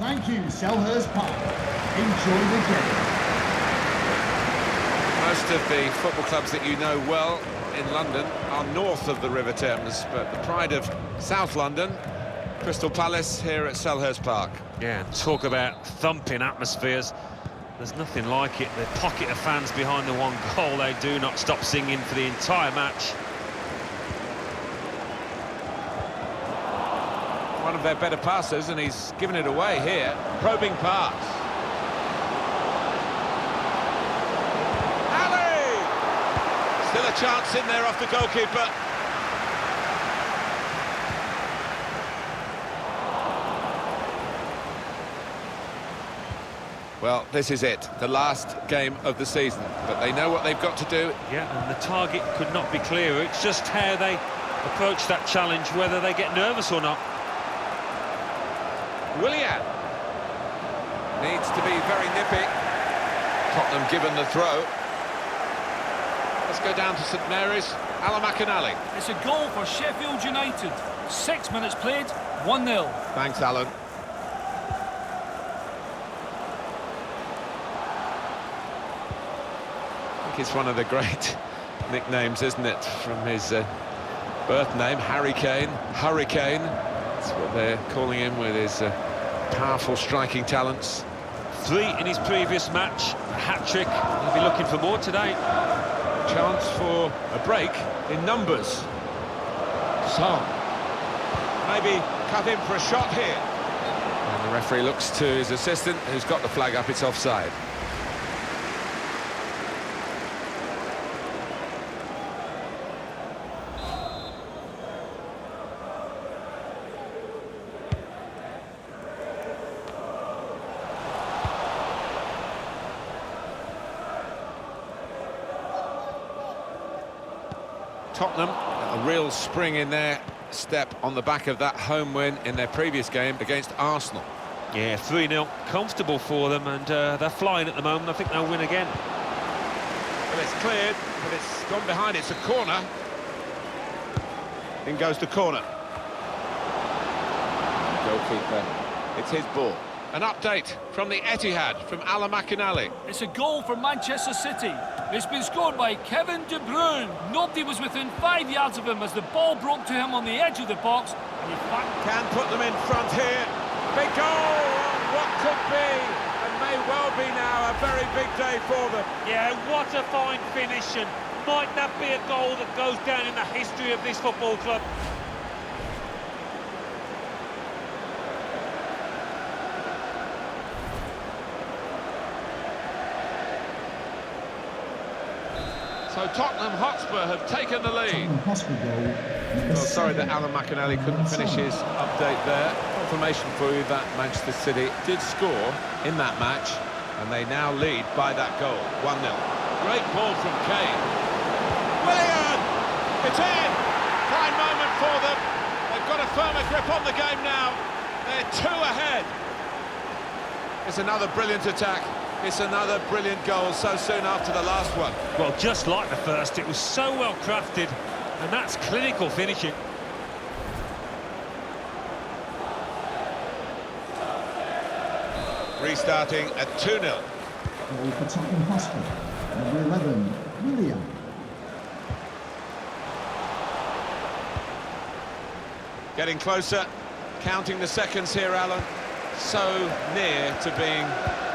Thank you, Selhurst Park. enjoy the game. Most of the football clubs that you know well in London are north of the River Thames, but the pride of South London, Crystal Palace here at Selhurst Park. Yeah, talk about thumping atmospheres. There's nothing like it. The pocket of fans behind the one goal, they do not stop singing for the entire match. One of their better passers, and he's given it away here. Probing pass. Ali! Still a chance in there off the goalkeeper. Well, this is it, the last game of the season, but they know what they've got to do. Yeah, and the target could not be clearer. It's just how they approach that challenge, whether they get nervous or not. Willian needs to be very nippy. Tottenham given the throw. Let's go down to St Mary's. Alan McInally. It's a goal for Sheffield United. 6 minutes played, 1-0. Thanks, Alan. I think it's one of the great nicknames, isn't it, from his birth name, Harry Kane, Hurricane. That's what they're calling him with his powerful striking talents. 3 in his previous match, a hat-trick. He'll be looking for more today. Chance for a break in numbers. Son. Maybe cut in for a shot here. And the referee looks to his assistant, who's got the flag up, it's offside. Tottenham, a real spring in their step on the back of that home win in their previous game against Arsenal. Yeah, 3-0, comfortable for them, and they're flying at the moment. I think they'll win again. Well, it's cleared, but it's gone behind. It's a corner. In goes the corner. Goalkeeper, it's his ball. An update from the Etihad, from Alan McInally. It's a goal for Manchester City. It's been scored by Kevin De Bruyne. Nobody was within 5 yards of him as the ball broke to him on the edge of the box. And he can put them in front here. Big goal! What could be, and may well be now, a very big day for them. Yeah, what a fine finish, and might that be a goal that goes down in the history of this football club? So Tottenham Hotspur have taken the lead. Tottenham Hotspur goal. Well, sorry that Alan McInally couldn't finish his update there. Confirmation for you that Manchester City did score in that match, and they now lead by that goal, 1-0. Great ball from Kane. Willian! It's in! Fine moment for them. They've got a firmer grip on the game now. They're 2 ahead. It's another brilliant attack. It's another brilliant goal so soon after the last one. Well, just like the first, it was so well crafted, and that's clinical finishing. Restarting at 2-0. Goal for Tottenham Hotspur. Number 11, Willian. Getting closer, counting the seconds here, Alan. So near to being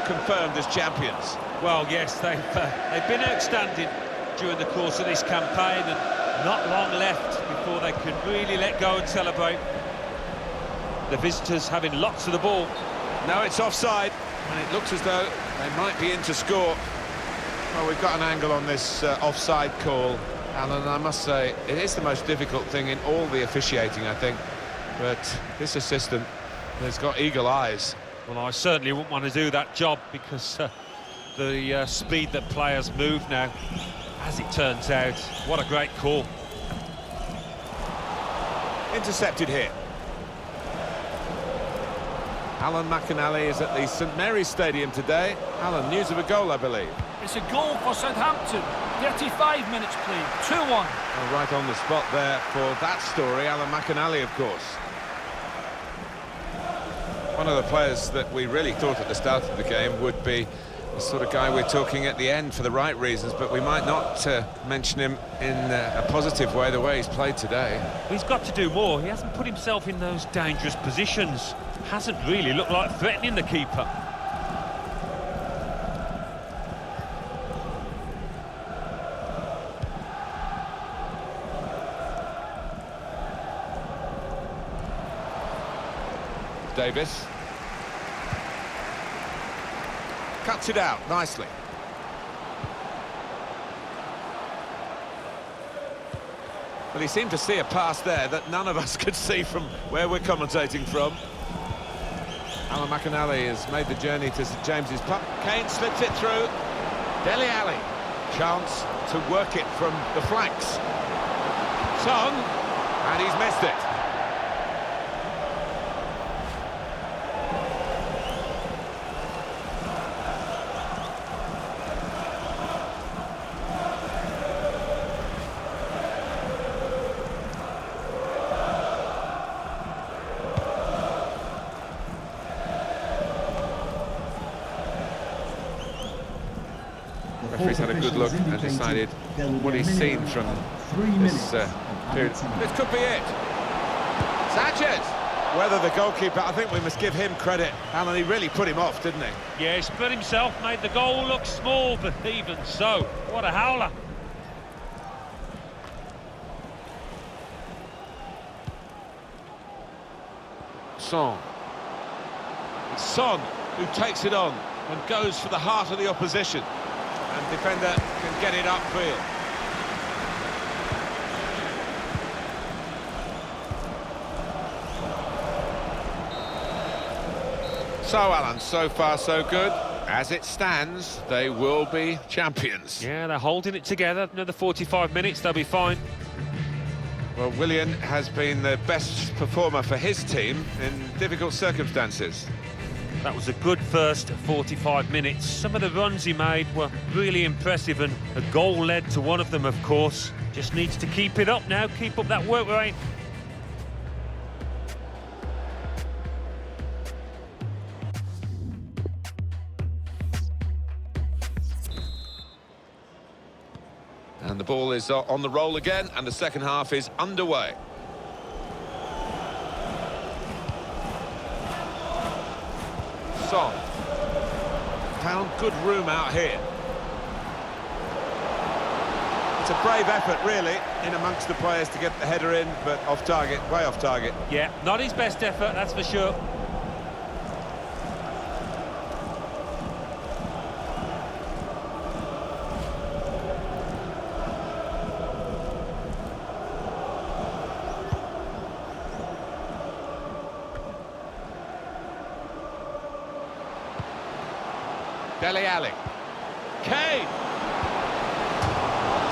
confirmed as champions. Well, yes, they've been outstanding during the course of this campaign, and not long left before they can really let go and celebrate. The visitors having lots of the ball. No, it's offside, and it looks as though they might be in to score. Well, we've got an angle on this offside call, Alan, and I must say, it is the most difficult thing in all the officiating, I think. But this assistant has got eagle eyes. Well, I certainly wouldn't want to do that job, because the speed that players move now, as it turns out, what a great call. Intercepted here. Alan McInally is at the St Mary's Stadium today. Alan, news of a goal, I believe. It's a goal for Southampton. 35 minutes played, 2-1. Well, right on the spot there for that story, Alan McInally, of course. One of the players that we really thought at the start of the game would be the sort of guy we're talking at the end for the right reasons, but we might not mention him in a positive way, the way he's played today. He's got to do more. He hasn't put himself in those dangerous positions. Hasn't really looked like threatening the keeper. Davis cuts it out nicely. Well, he seemed to see a pass there that none of us could see from where we're commentating from. Alan McInally has made the journey to St James's Park. Kane slips it through. Dele Alli, chance to work it from the flanks. Son, and he's missed it. Referee's had a good look and decided what he's seen from this period. This could be it. Sanchez! Whether the goalkeeper, I think we must give him credit. Alan, he really put him off, didn't he? Yeah, he split himself, made the goal look small, but even so, what a howler. It's Son who takes it on and goes for the heart of the opposition. And defender can get it upfield. So, Alan, so far so good. As it stands, they will be champions. Yeah, they're holding it together. Another 45 minutes, they'll be fine. Well, Willian has been the best performer for his team in difficult circumstances. That was a good first 45 minutes. Some of the runs he made were really impressive, and a goal led to one of them, of course. Just needs to keep it up now, keep up that work rate. And the ball is on the roll again, and the second half is underway. Son found good room out here. It's a brave effort, really, in amongst the players to get the header in, but off target, way off target. Yeah, not his best effort, that's for sure. Dele Alli. Kane!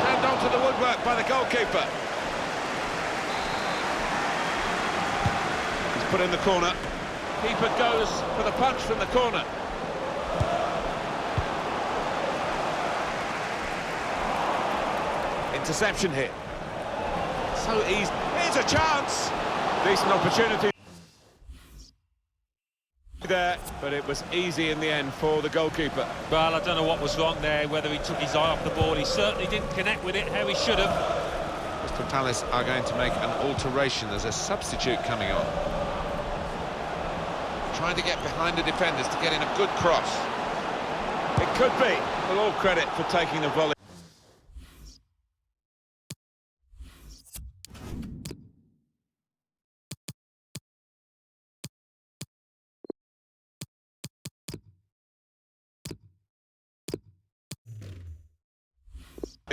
Turned onto the woodwork by the goalkeeper. He's put in the corner. Keeper goes for the punch from the corner. Interception here. So easy. Here's a chance! Decent opportunity there, but it was easy in the end for the goalkeeper. Well, I don't know what was wrong there, whether he took his eye off the ball. He certainly didn't connect with it how he should have. Crystal Palace are going to make an alteration. There's a substitute coming on. Trying to get behind the defenders to get in a good cross. It could be. With all credit for taking the volley.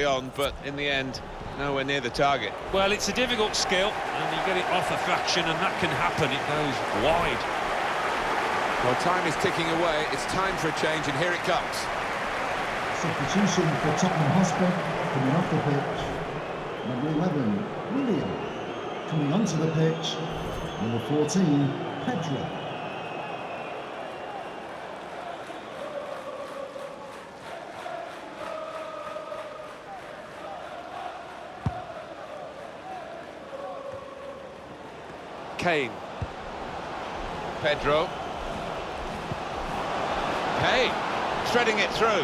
On, but in the end, nowhere near the target. Well, it's a difficult skill, and you get it off a fraction, and that can happen. It goes wide. Well, time is ticking away. It's time for a change, and here it comes. Substitution for Tottenham Hotspur, coming off the pitch. Number 11, Willian. Coming onto the pitch, number 14, Pedro. Kane. Pedro. Kane, threading it through.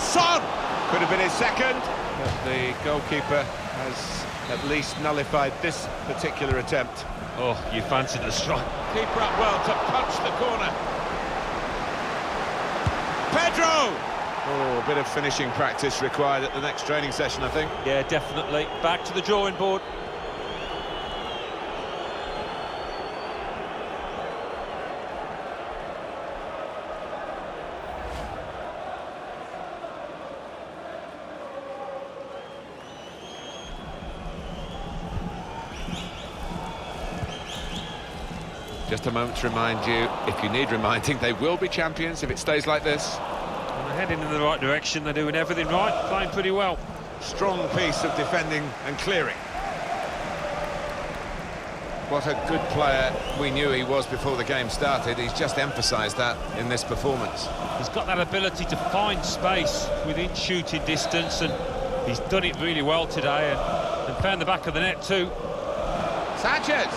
Son! Could have been his second, but the goalkeeper has at least nullified this particular attempt. Oh, you fancied the strike. Keeper up well to punch the corner. Pedro! Oh, a bit of finishing practice required at the next training session, I think. Yeah, definitely. Back to the drawing board. Just a moment to remind you, if you need reminding, they will be champions if it stays like this. And they're heading in the right direction. They're doing everything right, playing pretty well. Strong piece of defending and clearing. What a good player we knew he was before the game started. He's just emphasised that in this performance. He's got that ability to find space within shooting distance, and he's done it really well today, and found the back of the net too. Sanchez!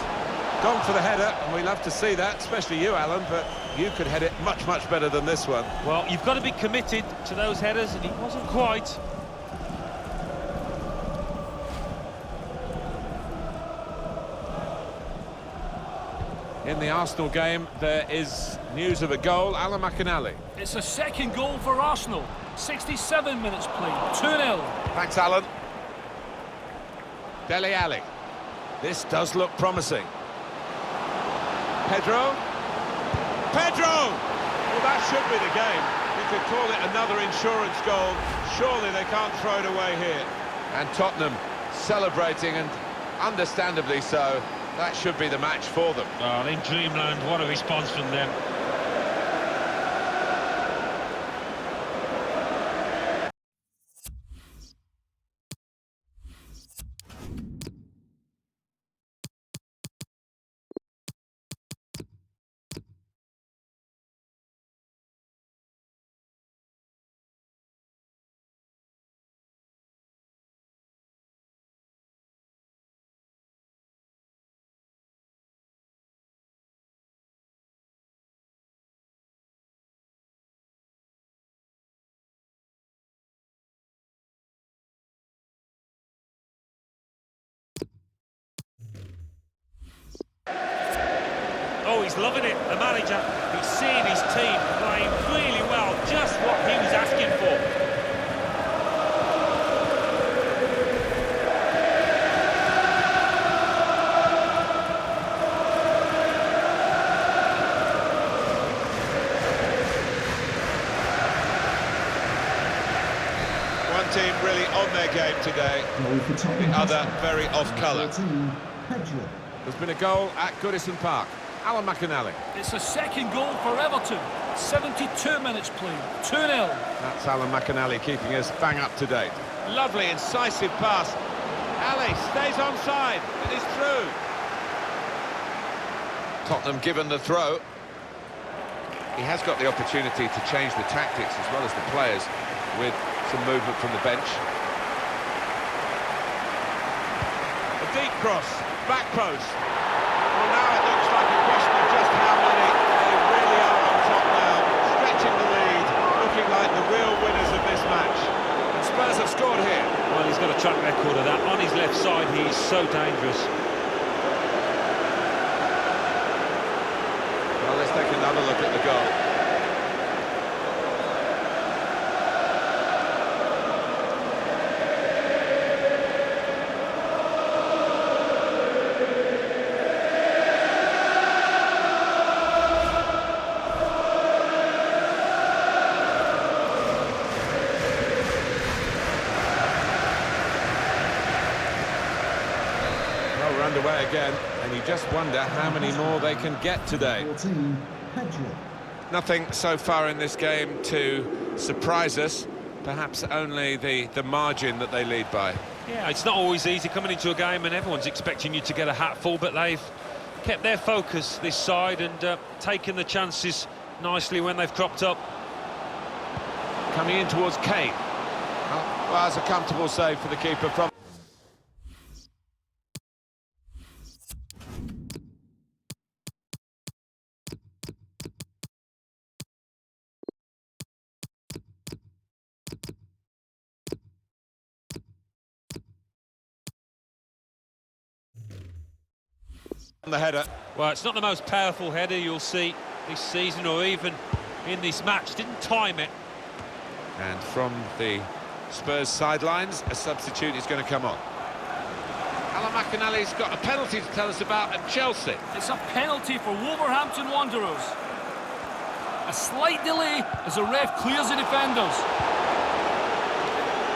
Gone for the header, and we love to see that, especially you, Alan, but you could head it much, much better than this one. Well, you've got to be committed to those headers, and he wasn't quite. In the Arsenal game, there is news of a goal. Alan McInally. It's a second goal for Arsenal. 67 minutes played, 2-0. Thanks, Alan. Dele Alli. This does look promising. Pedro. Pedro! Well, that should be the game. You could call it another insurance goal. Surely they can't throw it away here. And Tottenham celebrating, and understandably so. That should be the match for them. Oh, in dreamland, what a response from them. Oh, he's loving it, the manager. He's seeing his team playing really well, just what he was asking for. One team really on their game today, the other very off-colour. There's been a goal at Goodison Park. Alan McInally. It's a second goal for Everton. 72 minutes played, 2-0. That's Alan McInally keeping us bang up to date. Lovely, incisive pass. Ali stays onside. It is through. Tottenham given the throw. He has got the opportunity to change the tactics as well as the players with some movement from the bench. A deep cross, back post. Well, now it looks like a question of just how many. They really are on top now, stretching the lead, looking like the real winners of this match. And Spurs have scored here. Well, he's got a track record of that. On his left side, he's so dangerous. Well, let's take another look at the goal. We're underway again, and you just wonder how many more they can get today. Nothing so far in this game to surprise us, perhaps only the margin that they lead by. Yeah, it's not always easy coming into a game and everyone's expecting you to get a hatful, but they've kept their focus this side and taken the chances nicely when they've cropped up. Coming in towards Kane. Well, that's a comfortable save for the keeper from The header. Well, it's not the most powerful header you'll see this season or even in this match. Didn't time it. And from the Spurs sidelines, a substitute is going to come on. Alan McInally's got a penalty to tell us about at Chelsea. It's a penalty for Wolverhampton Wanderers. A slight delay as the ref clears the defenders.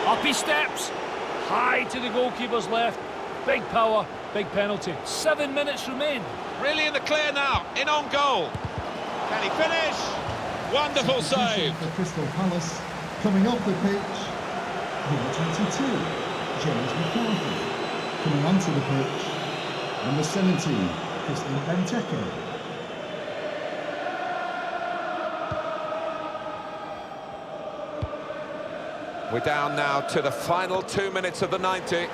Up he steps, high to the goalkeeper's left. Big power, big penalty. 7 minutes remain. Really in the clear now, in on goal. Can he finish? Wonderful save. For Crystal Palace, coming off the pitch, number 22, James McCarthy. Coming onto the pitch, number 17, Christian Benteke. We're down now to the final 2 minutes of the 90.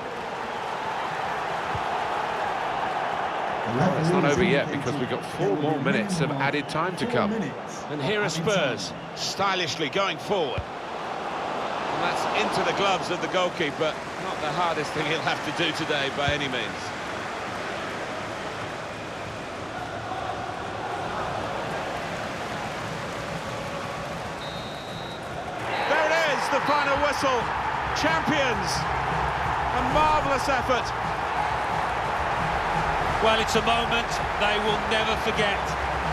It's not over yet because we've got 4 more minutes of added time to come. And here are Spurs, stylishly going forward. And that's into the gloves of the goalkeeper. Not the hardest thing he'll have to do today by any means. There it is, the final whistle. Champions. A marvellous effort. Well, it's a moment they will never forget.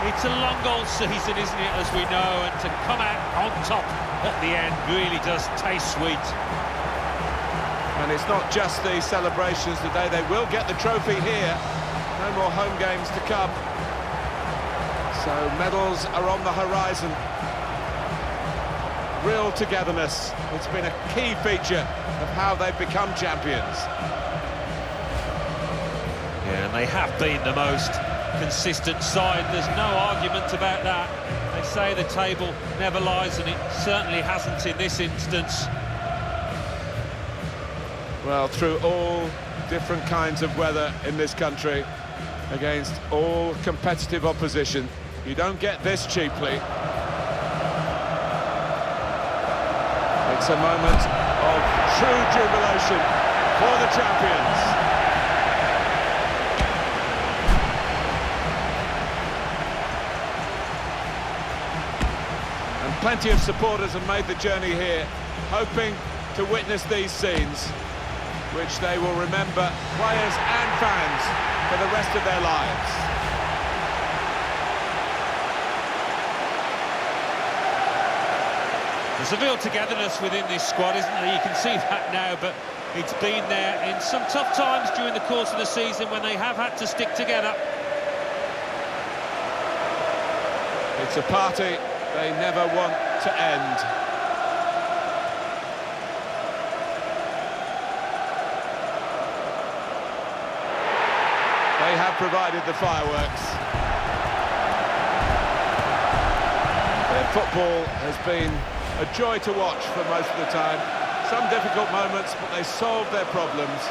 It's a long old season, isn't it, as we know, and to come out on top at the end really does taste sweet. And it's not just the celebrations today, they will get the trophy here. No more home games to come. So medals are on the horizon. Real togetherness. It's been a key feature of how they've become champions. Yeah, and they have been the most consistent side. There's no argument about that. They say the table never lies, and it certainly hasn't in this instance. Well, through all different kinds of weather in this country, against all competitive opposition, you don't get this cheaply. It's a moment of true jubilation for the champions. Plenty of supporters have made the journey here, hoping to witness these scenes, which they will remember, players and fans, for the rest of their lives. There's a real togetherness within this squad, isn't there? You can see that now, but it's been there in some tough times during the course of the season when they have had to stick together. It's a party they never want to end. They have provided the fireworks. Their football has been a joy to watch for most of the time. Some difficult moments, but they solved their problems,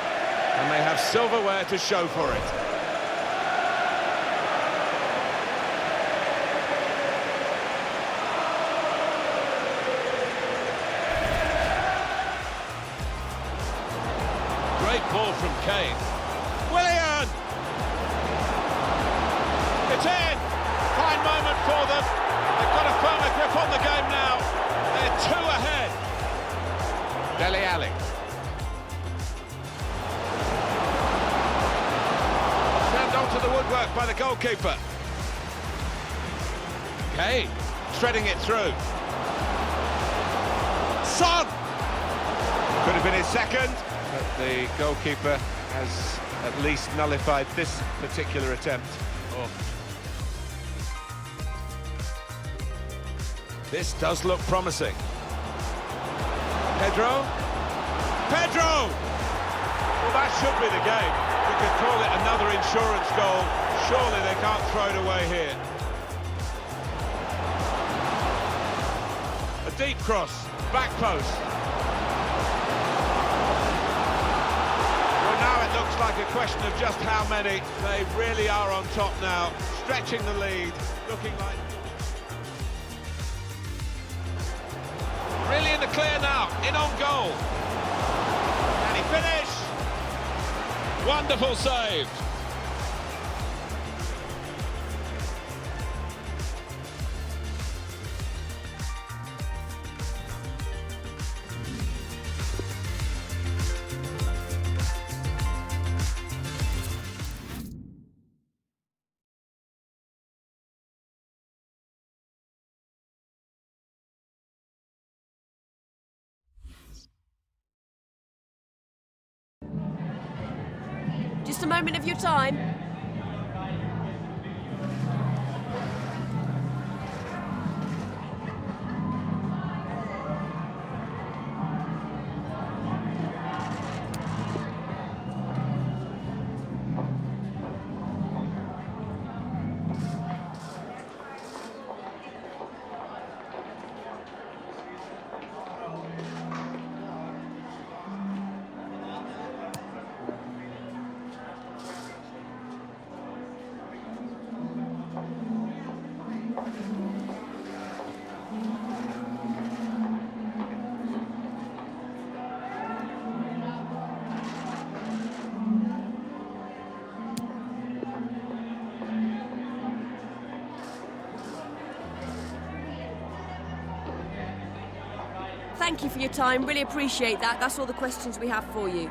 and they have silverware to show for it. Great ball from Kane. Willian! It's in! Fine moment for them. They've got a firmer grip on the game now. They're 2 ahead. Dele Alli. Sent onto the woodwork by the goalkeeper. Kane, threading it through. Son! Could have been his second. But the goalkeeper has at least nullified this particular attempt. Oh. This does look promising. Pedro? Pedro! Well, that should be the game. We could call it another insurance goal. Surely they can't throw it away here. A deep cross, back post. Looks like a question of just how many. They really are on top now, stretching the lead, looking like... Really in the clear now, in on goal. Can he finish? Wonderful save. Just a moment of your time. Thank you for your time. Really appreciate that. That's all the questions we have for you.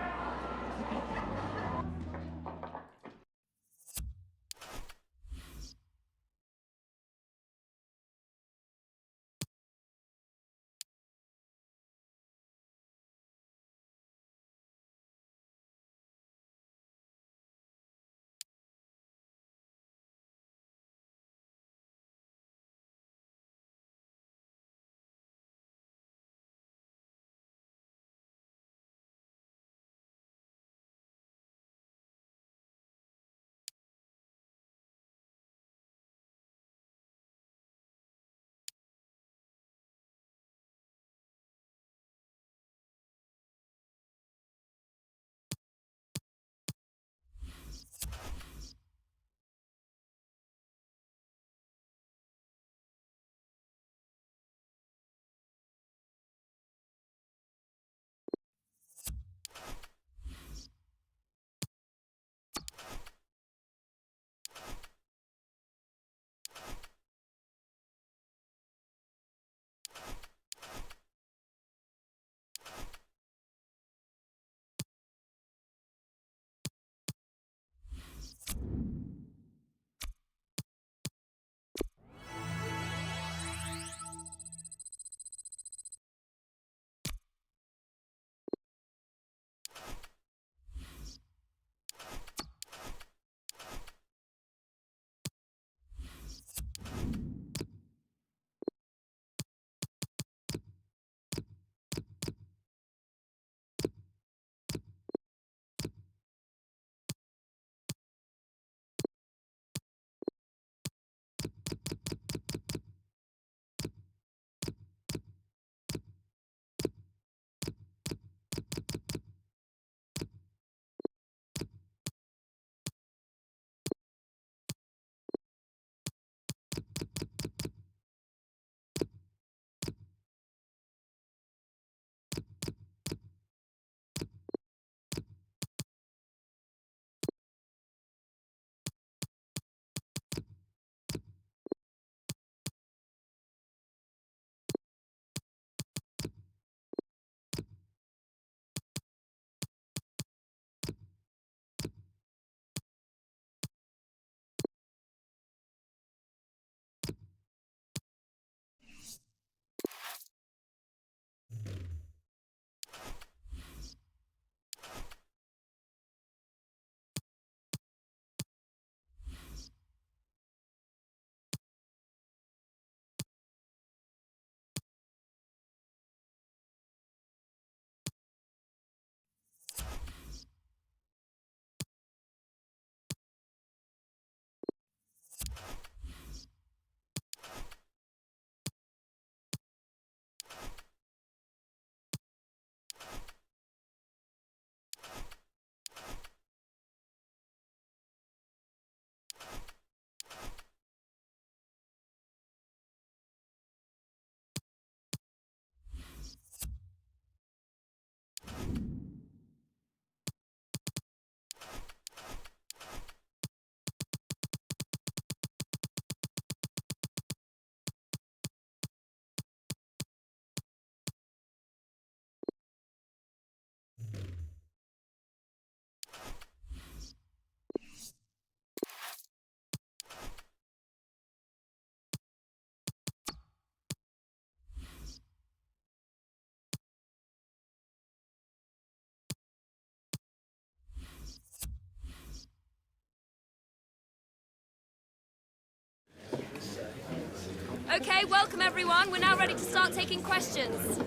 OK, welcome everyone. We're now ready to start taking questions.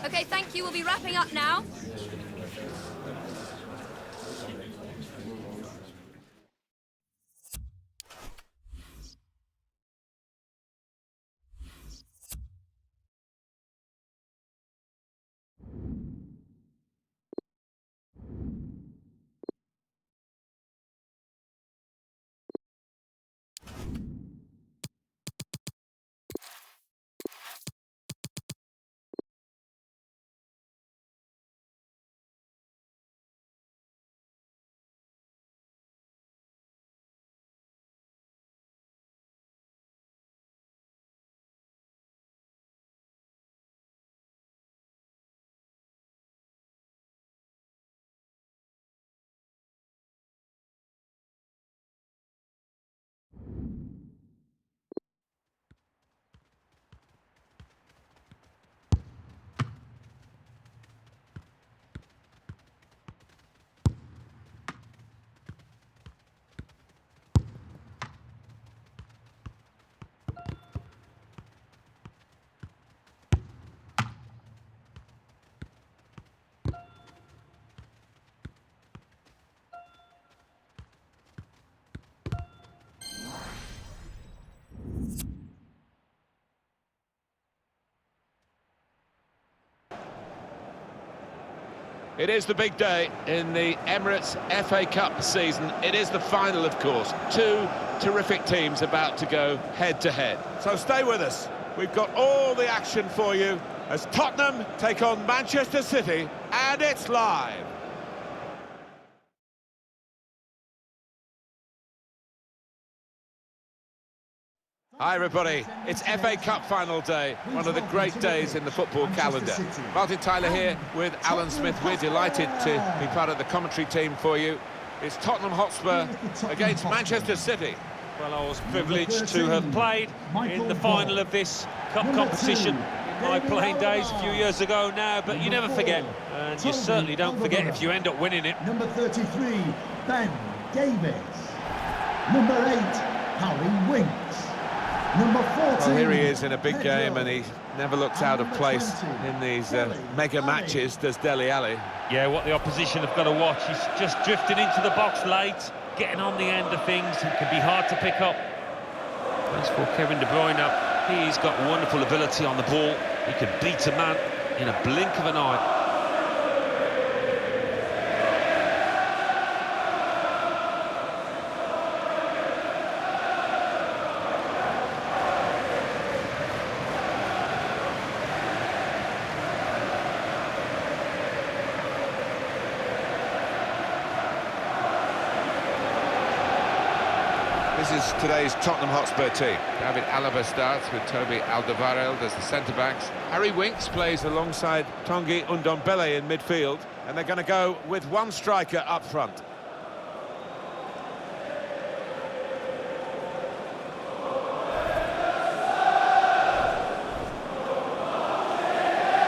OK, thank you. We'll be wrapping up now. It is the big day in the Emirates FA Cup season. It is the final, of course. Two terrific teams about to go head-to-head. So stay with us. We've got all the action for you as Tottenham take on Manchester City, and it's live. Hi everybody, it's FA Cup final day, one of the great days in the football calendar. Martin Tyler here with Alan Smith. We're delighted to be part of the commentary team for you. It's Tottenham Hotspur against Manchester City. Well, I was privileged to have played in the final of this cup competition in my playing days a few years ago now, but you never forget, and you certainly don't forget if you end up winning it. Number 33, Ben Davies. Number 8, Harry Winks. Number 14. Well, here he is in a big Pedro. game, and he never looks out of Number place 20, in these Dele mega Alli. matches, does Dele Alli. Yeah, what the opposition have got to watch. He's just drifting into the box late, getting on the end of things. It can be hard to pick up. As for Kevin De Bruyne, he's got wonderful ability on the ball. He can beat a man in a blink of an eye. This is today's Tottenham Hotspur team. David Alaba starts with Toby Alderweireld as the centre-backs. Harry Winks plays alongside Tanguy Ndombele in midfield, and they're going to go with one striker up front.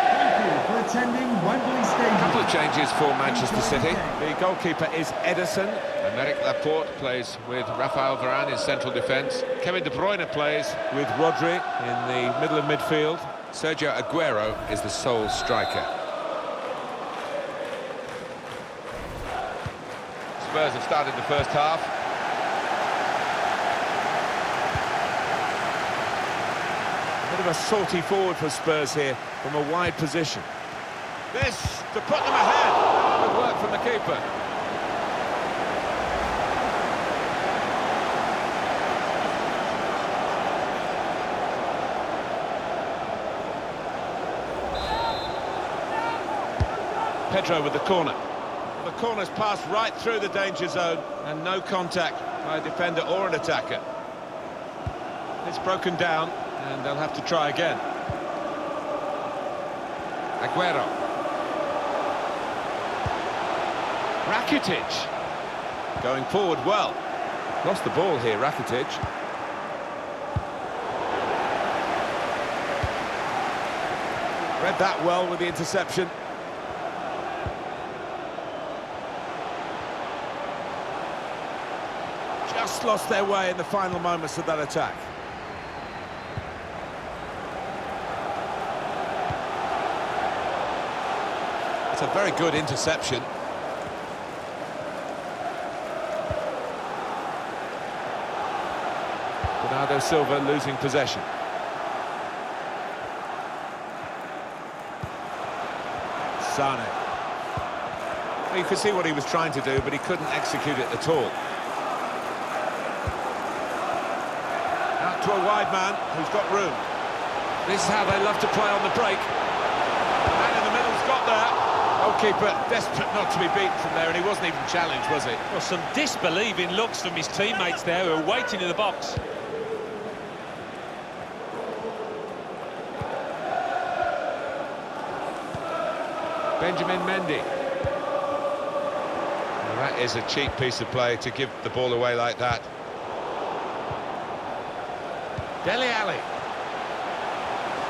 Thank you for attending Wembley Stadium. A couple of changes for Manchester City. The goalkeeper is Ederson. Aymeric Laporte plays with Rafael Varane in central defence. Kevin De Bruyne plays with Rodri in the middle of midfield. Sergio Aguero is the sole striker. Spurs have started the first half. A bit of a sortie forward for Spurs here from a wide position. This to put them ahead. Good work from the keeper. Pedro with the corner. The corner's passed right through the danger zone and no contact by a defender or an attacker. It's broken down and they'll have to try again. Aguero. Rakitic. Going forward well. Lost the ball here, Rakitic. Read that well with the interception. Just lost their way in the final moments of that attack. It's a very good interception. Bernardo Silva losing possession. Sane. Well, you could see what he was trying to do, but he couldn't execute it at all. Out to a wide man who's got room. This is how they love to play on the break. The man in the middle's got there. Goalkeeper desperate not to be beaten from there, and he wasn't even challenged, was he? Well, some disbelieving looks from his teammates there who are waiting in the box. Benjamin Mendy. Well, that is a cheap piece of play to give the ball away like that. Dele Alli.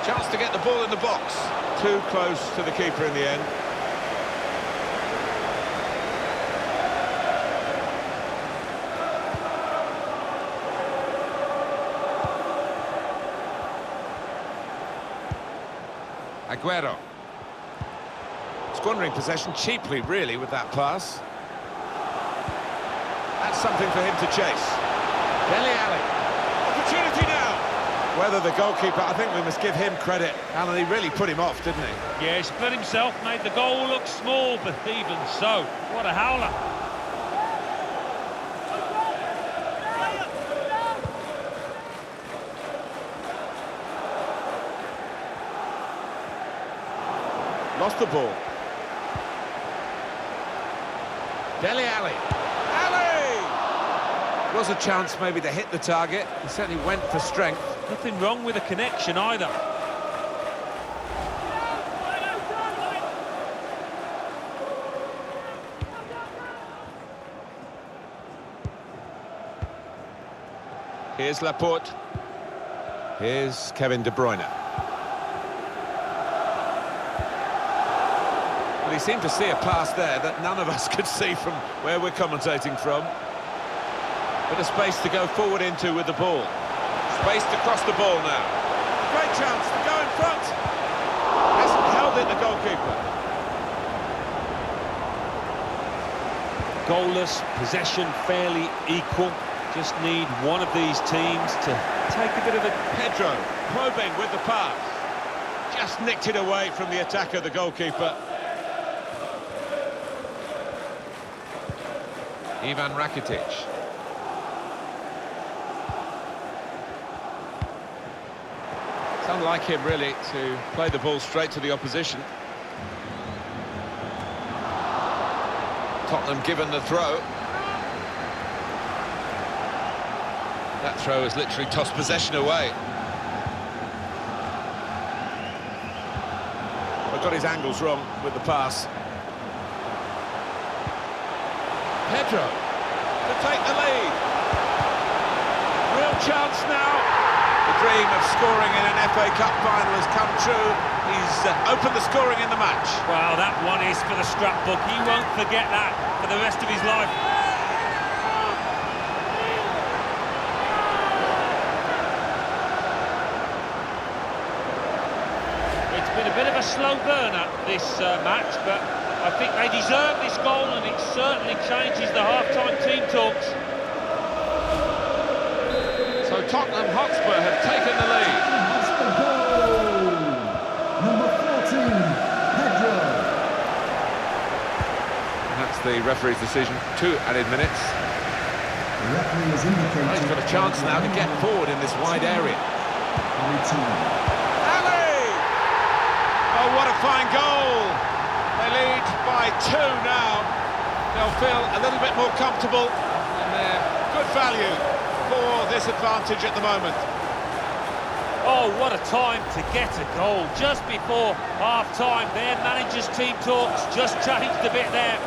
Chance to get the ball in the box. Too close to the keeper in the end. Aguero. Squandering possession cheaply, really, with that pass. That's something for him to chase. Dele Alli. Opportunity now. Whether the goalkeeper, I think we must give him credit. Alan, he really put him off, didn't he? Yeah, he split himself, made the goal look small, but even so, what a howler. Lost the ball. Dele Alli. Alli! Was a chance maybe to hit the target. He certainly went for strength. Nothing wrong with the connection either. Here's Laporte. Here's Kevin De Bruyne. Well, he seemed to see a pass there that none of us could see from where we're commentating from. Bit of space to go forward into with the ball. Spaced across the ball now. Great chance to go in front. Hasn't held it, the goalkeeper. Goalless, possession fairly equal. Just need one of these teams to take a bit of a... Pedro probing with the pass. Just nicked it away from the attacker, the goalkeeper. Ivan Rakitic. It's unlike him, really, to play the ball straight to the opposition. Tottenham given the throw. That throw has literally tossed possession away. But got his angles wrong with the pass. Pedro to take the lead. Real chance now. The dream of scoring in an FA Cup final has come true. He's opened the scoring in the match. Well, that one is for the scrapbook. He won't forget that for the rest of his life. It's been a bit of a slow burner, this match, but I think they deserve this goal, and it certainly changes the half-time team talks. So Tottenham Hotspur have taken the lead. Hotspur goal! Number 14, Pedro. And that's the referee's decision. 2 added minutes. The referee has indicated... He's got a chance now to get forward in this wide area. Ali! Oh, what a fine goal! They lead by 2 now. They'll feel a little bit more comfortable, and they're good value for this advantage at the moment. Oh, what a time to get a goal just before half-time. Their manager's team talks just changed a bit there.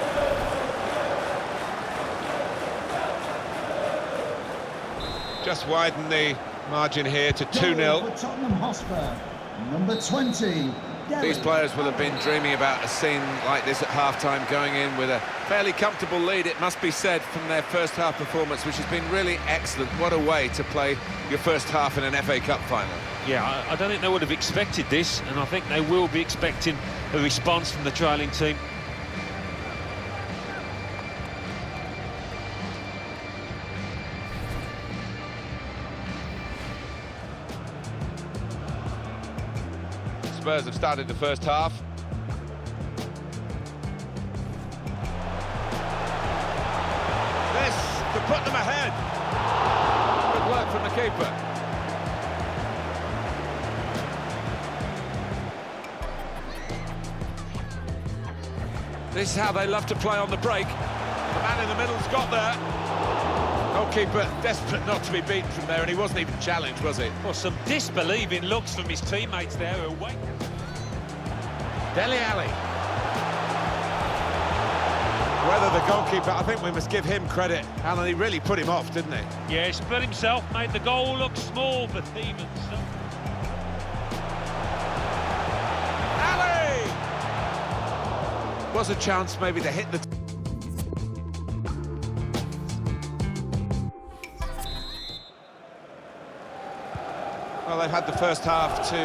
Just widen the margin here to 2-0. For Tottenham Hotspur, number 20. These players will have been dreaming about a scene like this at half-time, going in with a fairly comfortable lead, it must be said, from their first-half performance, which has been really excellent. What a way to play your first half in an FA Cup final. Yeah, I don't think they would have expected this, and I think they will be expecting a response from the trailing team. Spurs have started the first half. This could put them ahead. Good work from the keeper. This is how they love to play on the break. The man in the middle's got there. Goalkeeper desperate not to be beaten from there, and he wasn't even challenged, was he? Well, some disbelieving looks from his teammates there who wait. Dele Alli. Whether the goalkeeper, I think we must give him credit. Alan, he really put him off, didn't he? Yeah, he split himself, made the goal look small, but even so. Ali! Was a chance maybe to hit the... Well, they've had the first half to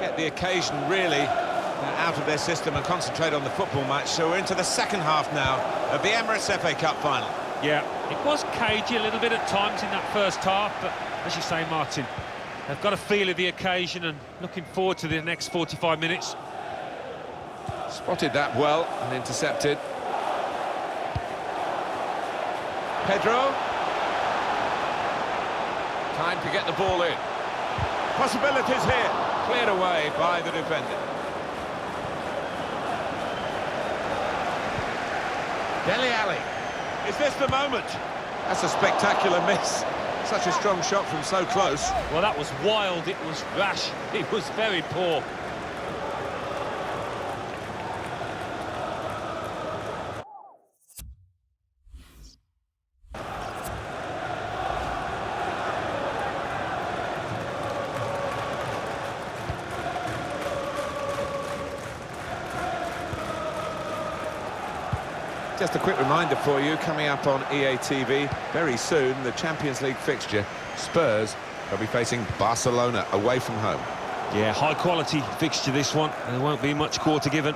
get the occasion really out of their system and concentrate on the football match. So we're into the second half now of the Emirates FA Cup final. Yeah, it was cagey a little bit at times in that first half, but as you say, Martin, they've got a feel of the occasion and looking forward to the next 45 minutes. Spotted that well and intercepted. Pedro. Time to get the ball in. Possibilities here. Cleared away by the defender. Dele Alli. Is this the moment? That's a spectacular miss. Such a strong shot from so close. Well, that was wild, it was rash, it was very poor. Just a quick reminder for you, coming up on EA TV very soon, the Champions League fixture, Spurs They'll be facing Barcelona away from home. Yeah, high-quality fixture this one, and there won't be much quarter given.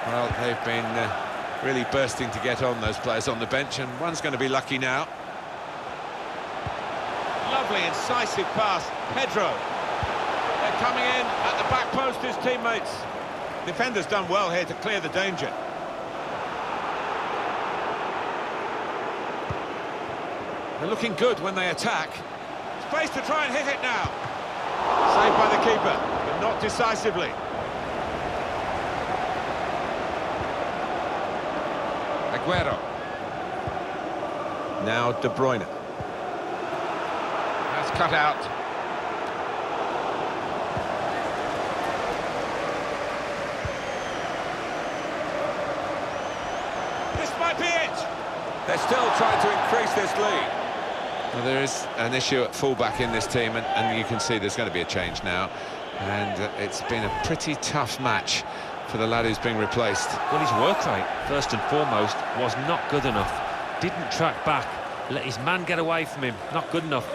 Well, they've been really bursting to get on, those players on the bench, and one's going to be lucky now. Lovely, incisive pass. Pedro. They're coming in at the back post, his teammates. Defender's done well here to clear the danger. They're looking good when they attack. Space to try and hit it now. Saved by the keeper, but not decisively. Aguero. Now De Bruyne. That's cut out. This might be it. They're still trying to increase this lead. Well, there is an issue at fullback in this team, and you can see there's going to be a change now. And it's been a pretty tough match for the lad who's being replaced. Well, his work rate, first and foremost, was not good enough. Didn't track back, let his man get away from him. Not good enough.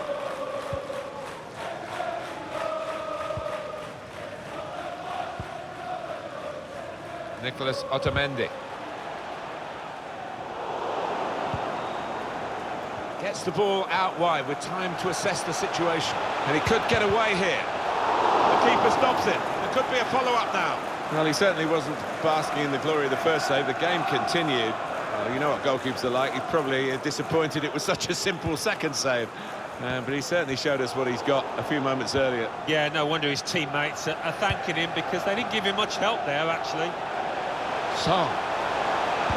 Nicolas Otamendi. Gets the ball out wide with time to assess the situation. And he could get away here. The keeper stops it. There could be a follow-up now. Well, he certainly wasn't basking in the glory of the first save. The game continued. Well, you know what goalkeepers are like. He's probably disappointed it was such a simple second save. But he certainly showed us what he's got a few moments earlier. Yeah, no wonder his teammates are thanking him, because they didn't give him much help there, actually. Song.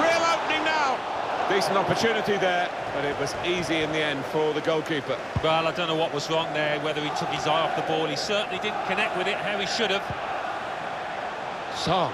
Real opening now. Decent opportunity there, but it was easy in the end for the goalkeeper. Well, I don't know what was wrong there, whether he took his eye off the ball. He certainly didn't connect with it how he should have. Son!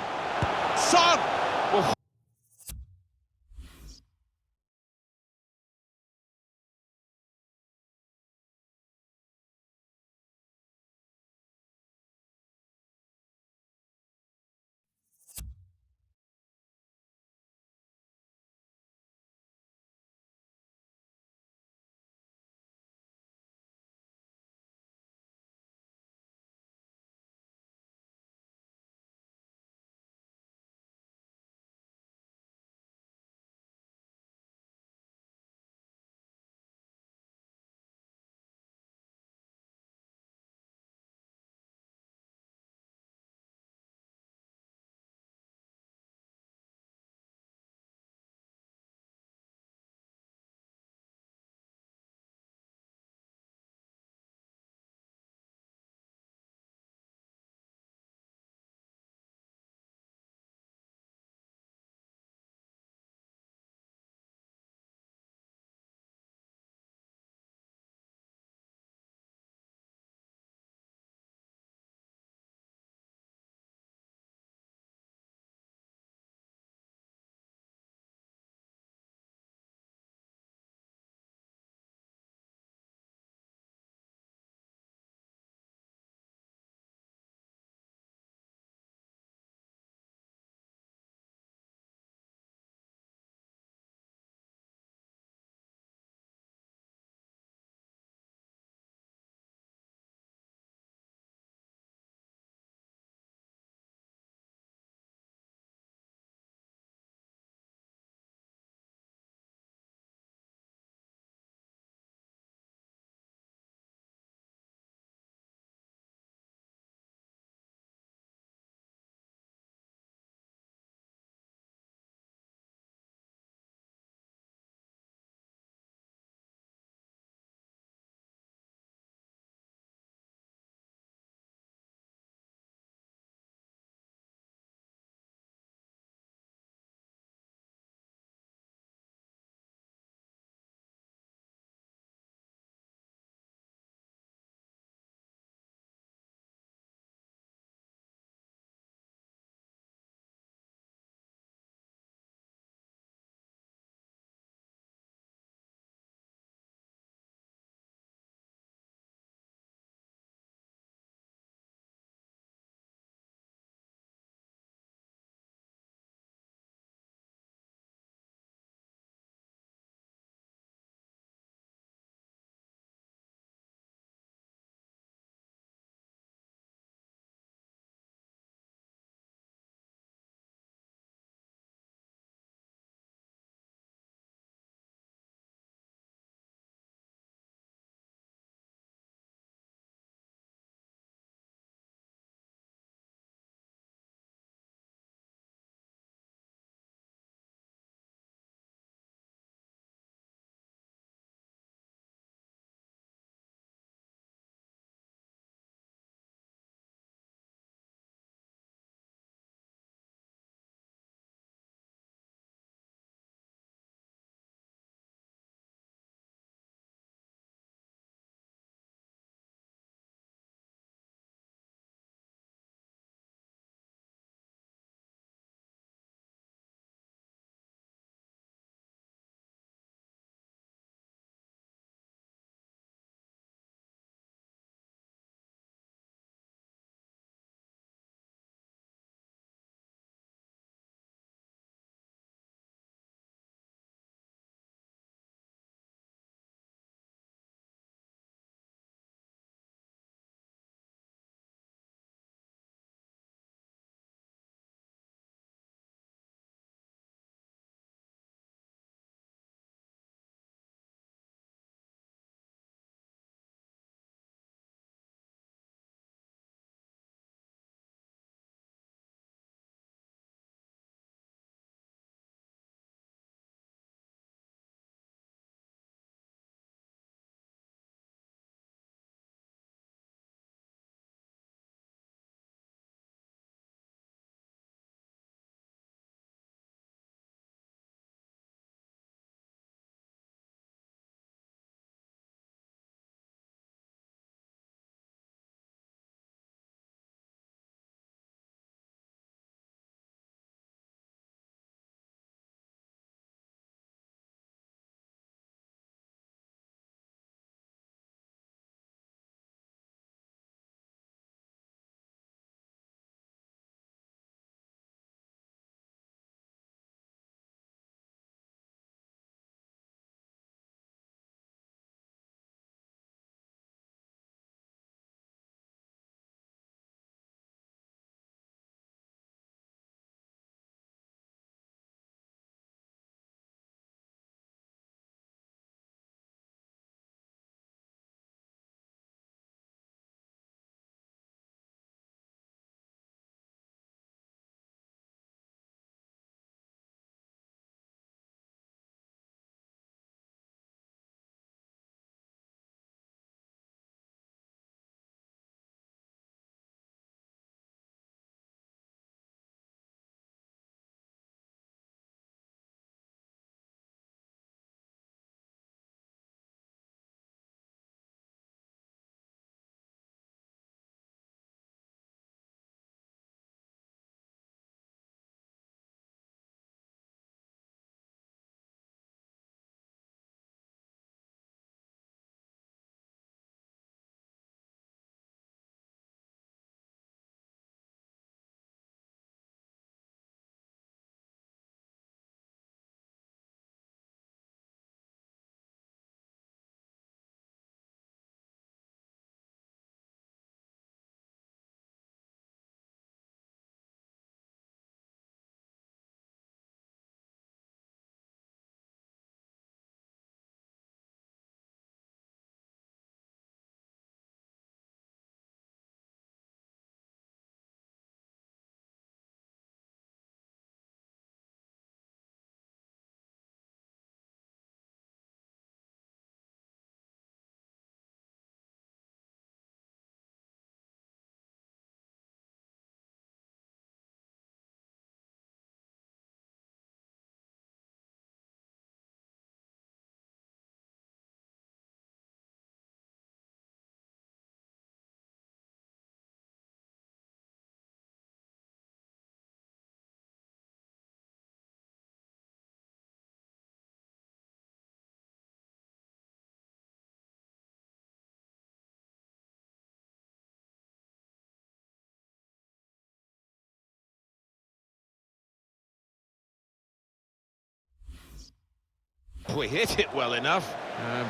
We hit it well enough,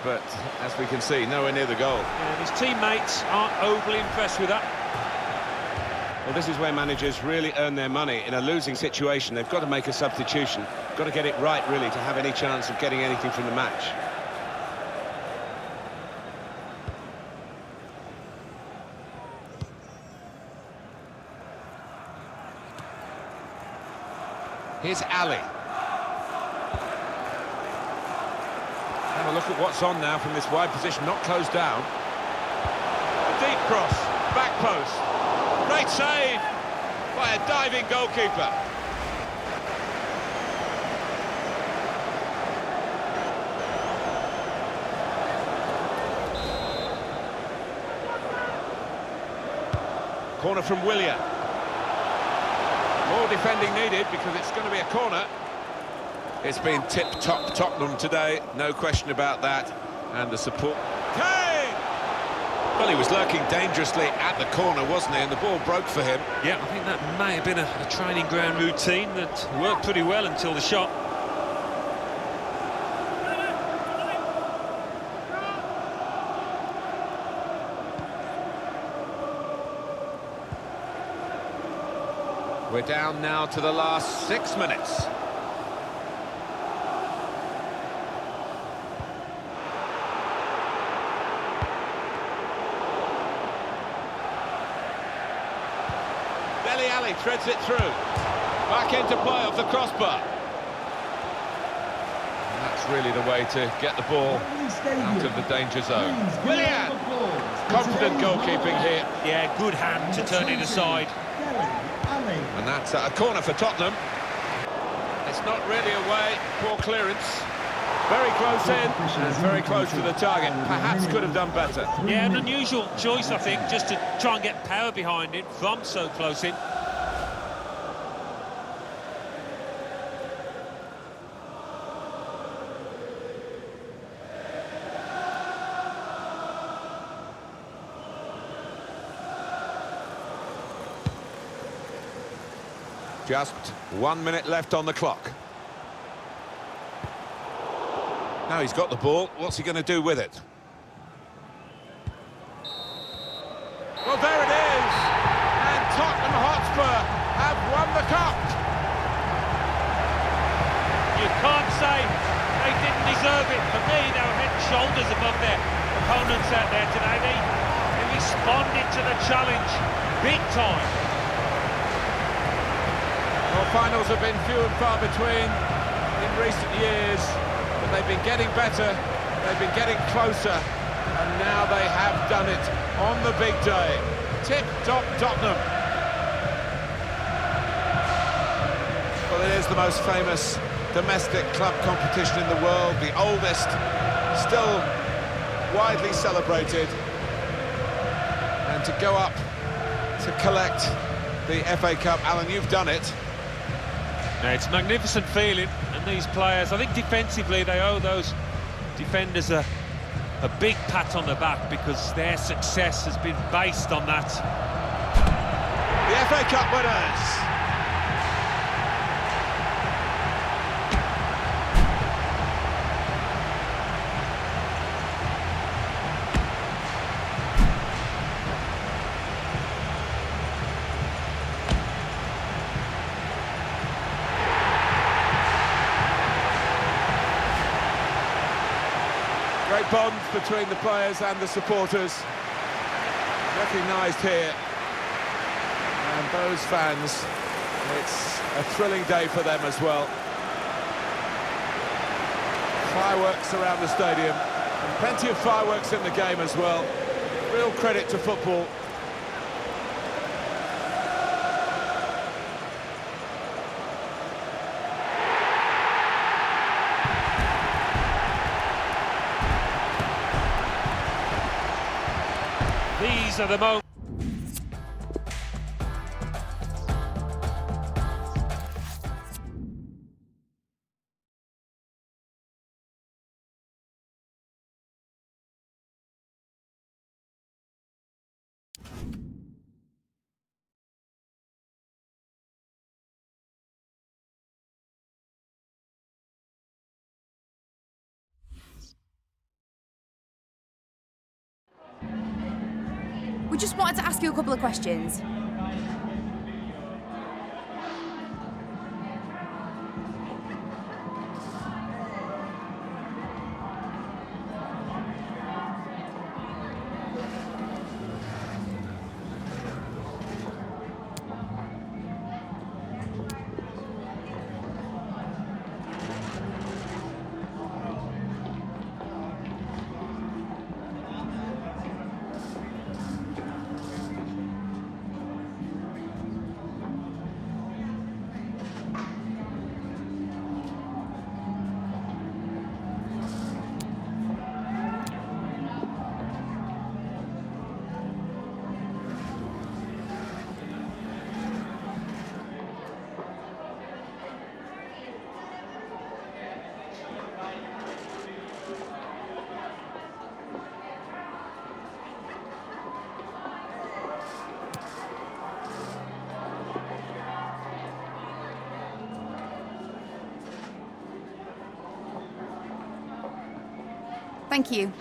but as we can see, nowhere near the goal. And his teammates aren't overly impressed with that. Well, this is where managers really earn their money. In a losing situation, they've got to make a substitution. Got to get it right, really, to have any chance of getting anything from the match. Here's Ali. Have a look at what's on now from this wide position, not closed down. A deep cross, back post. Great save by a diving goalkeeper. Corner from Willian. More defending needed because it's going to be a corner. It's been tip-top Tottenham today, no question about that. And the support... Kane! Well, he was lurking dangerously at the corner, wasn't he? And the ball broke for him. Yeah, I think that may have been a training ground routine that worked pretty well until the shot. We're down now to the last 6 minutes. Dele Alli threads it through. Back into play off the crossbar. And that's really the way to get the ball out of the danger zone. Willian! Confident goalkeeping here. Yeah, good hand to turn it aside. And that's a corner for Tottenham. It's not really away, poor clearance. Very close in, and very close to the target. Perhaps could have done better. Yeah, an unusual choice, I think, just to try and get power behind it from so close in. Just 1 minute left on the clock. Now he's got the ball, what's he going to do with it? Well, there it is! And Tottenham Hotspur have won the cup! You can't say they didn't deserve it. For me, they were head and shoulders above their opponents out there today. They responded to the challenge big time. Well, finals have been few and far between in recent years, but they've been getting better, they've been getting closer, and now they have done it on the big day. Tip-top Tottenham. Well, it is the most famous domestic club competition in the world, the oldest, still widely celebrated. And to go up to collect the FA Cup, Alan, you've done it. Now, it's a magnificent feeling, and these players, I think defensively they owe those defenders a big pat on the back because their success has been based on that. The FA Cup winners. Great bond between the players and the supporters. Recognised here. And those fans, it's a thrilling day for them as well. Fireworks around the stadium. And plenty of fireworks in the game as well. Real credit to football. These are the moments. We just wanted to ask you a couple of questions. Thank you.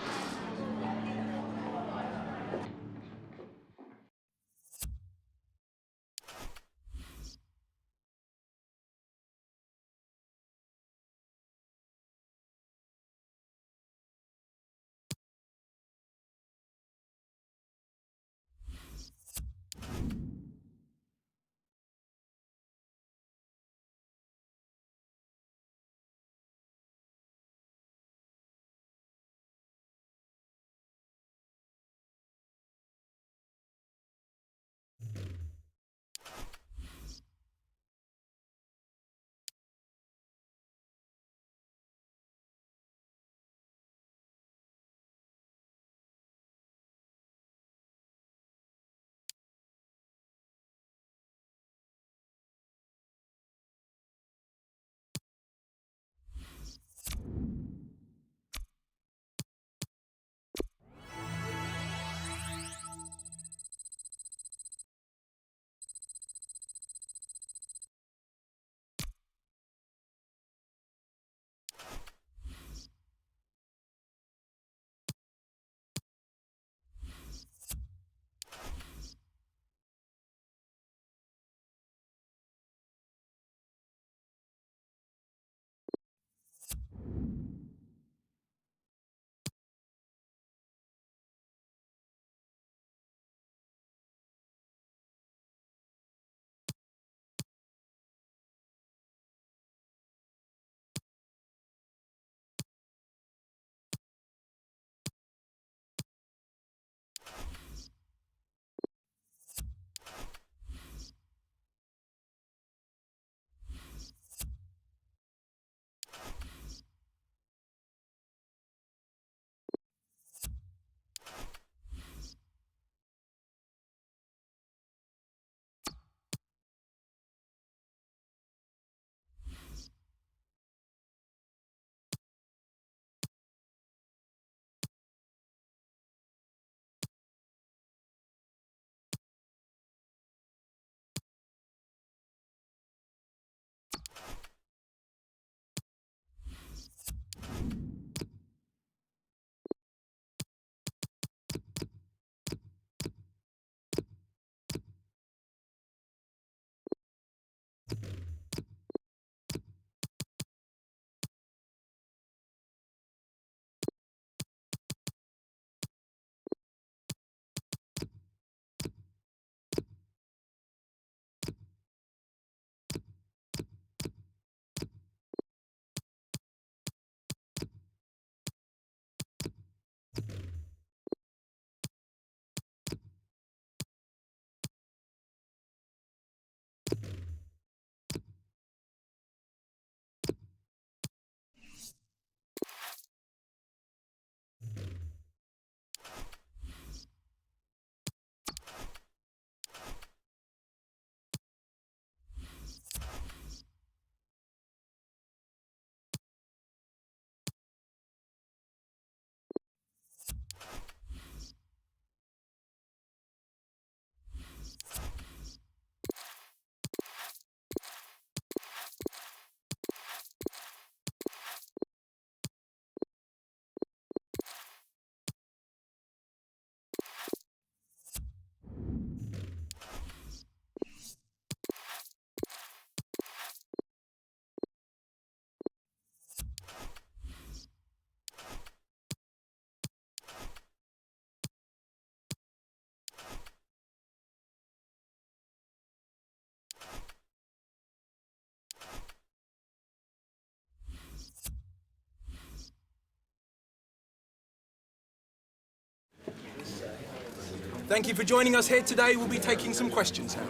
Thank you for joining us here today. We'll be taking some questions now.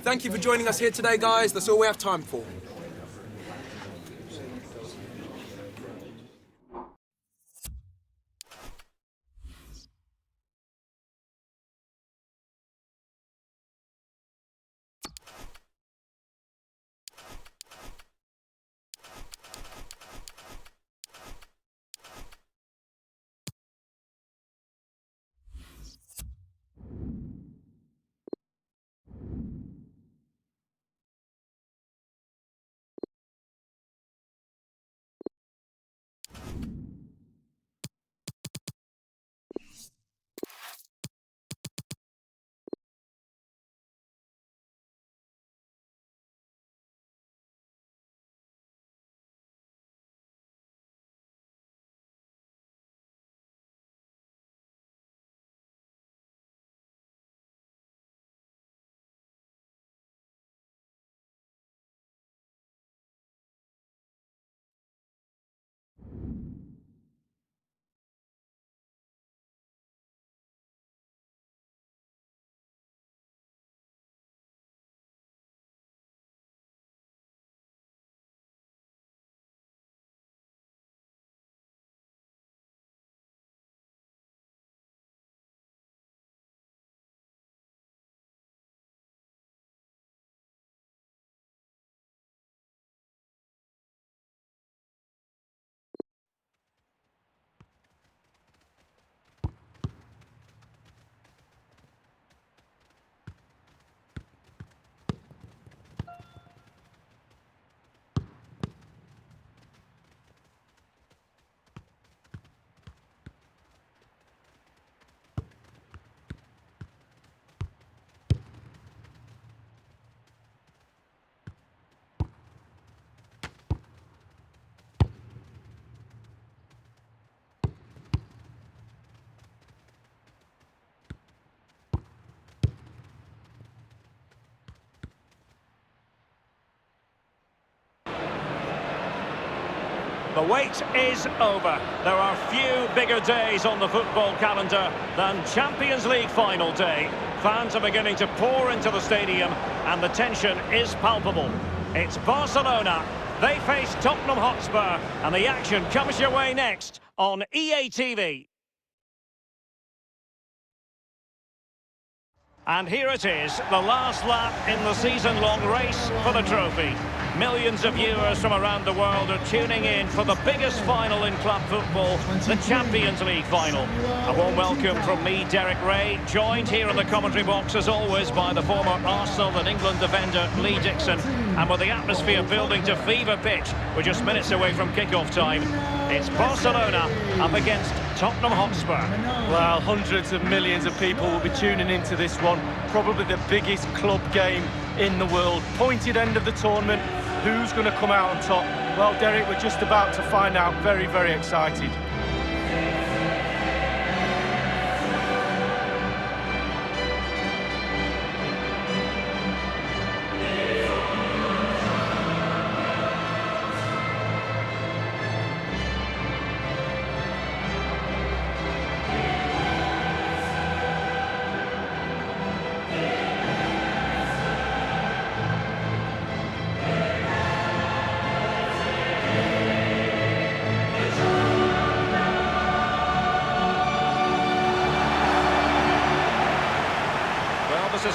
Thank you for joining us here today, guys. That's all we have time for. The wait is over. There are few bigger days on the football calendar than Champions League final day. Fans are beginning to pour into the stadium and the tension is palpable. It's Barcelona. They face Tottenham Hotspur and the action comes your way next on EA TV. And here it is, the last lap in the season-long race for the trophy. Millions of viewers from around the world are tuning in for the biggest final in club football, the Champions League final. A warm welcome from me, Derek Ray, joined here in the commentary box as always by the former Arsenal and England defender Lee Dixon. And with the atmosphere building to fever pitch, we're just minutes away from kick-off time. It's Barcelona up against Tottenham Hotspur. Well, hundreds of millions of people will be tuning into this one. Probably the biggest club game in the world. Pointed end of the tournament. Who's going to come out on top? Well, Derek, we're just about to find out. Very, very excited.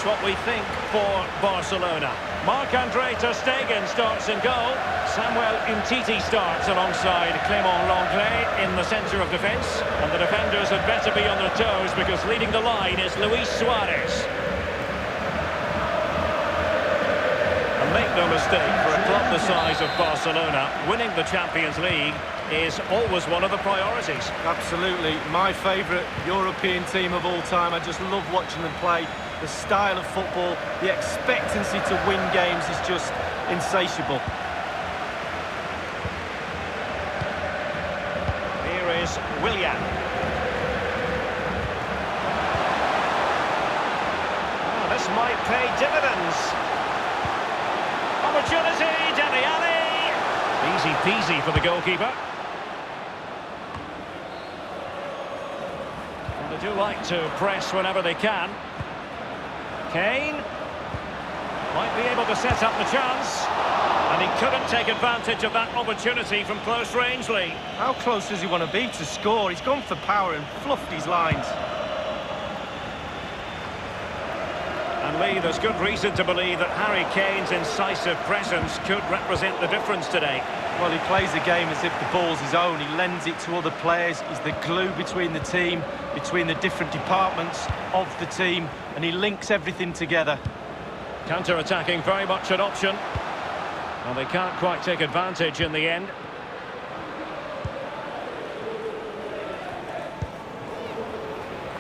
what we think for Barcelona. Marc-Andre ter Stegen starts in goal. Samuel Umtiti starts alongside Clément Lenglet in the centre of defence. And the defenders had better be on their toes because leading the line is Luis Suarez. And make no mistake, for a club the size of Barcelona, winning the Champions League is always one of the priorities. Absolutely. My favourite European team of all time. I just love watching them play. The style of football, the expectancy to win games is just insatiable. Here is Willian. Oh, this might pay dividends. Opportunity, Dele Alli. Easy peasy for the goalkeeper. And they do like to press whenever they can. Kane might be able to set up the chance, and he couldn't take advantage of that opportunity from close range, Lee. How close does he want to be to score? He's gone for power and fluffed his lines. And Lee, there's good reason to believe that Harry Kane's incisive presence could represent the difference today. Well, he plays the game as if the ball's his own. He lends it to other players. He's the glue between the team, between the different departments of the team, and he links everything together. Counter-attacking, very much an option. Well, they can't quite take advantage in the end.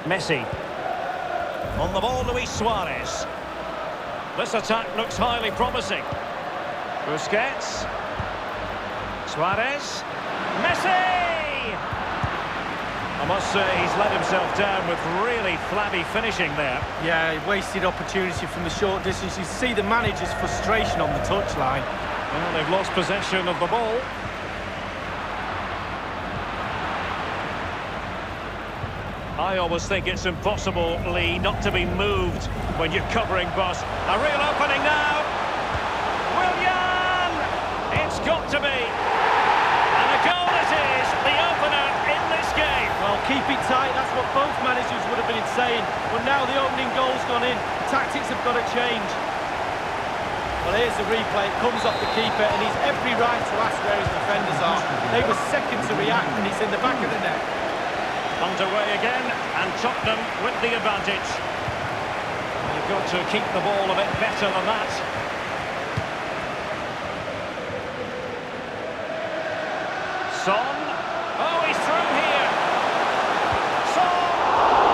Messi. On the ball, Luis Suarez. This attack looks highly promising. Busquets. Suarez. Messi! I must say he's let himself down with really flabby finishing there. Yeah, he wasted opportunity from the short distance. You see the manager's frustration on the touchline. Well, they've lost possession of the ball. I always think it's impossible, Lee, not to be moved when you're covering Boss. A real opening now. Willian! It's got to be. And a goal it is, the opener in this game. Well, keep it tight, that's what both managers would have been saying. But now the opening goal's gone in. Tactics have got to change. Well, here's the replay. It comes off the keeper, and he's every right to ask where his defenders are. They were second to react, and it's in the back of the net. Underway again, and Tottenham with the advantage. You've got to keep the ball a bit better than that. Son. Oh, he's through here. Son.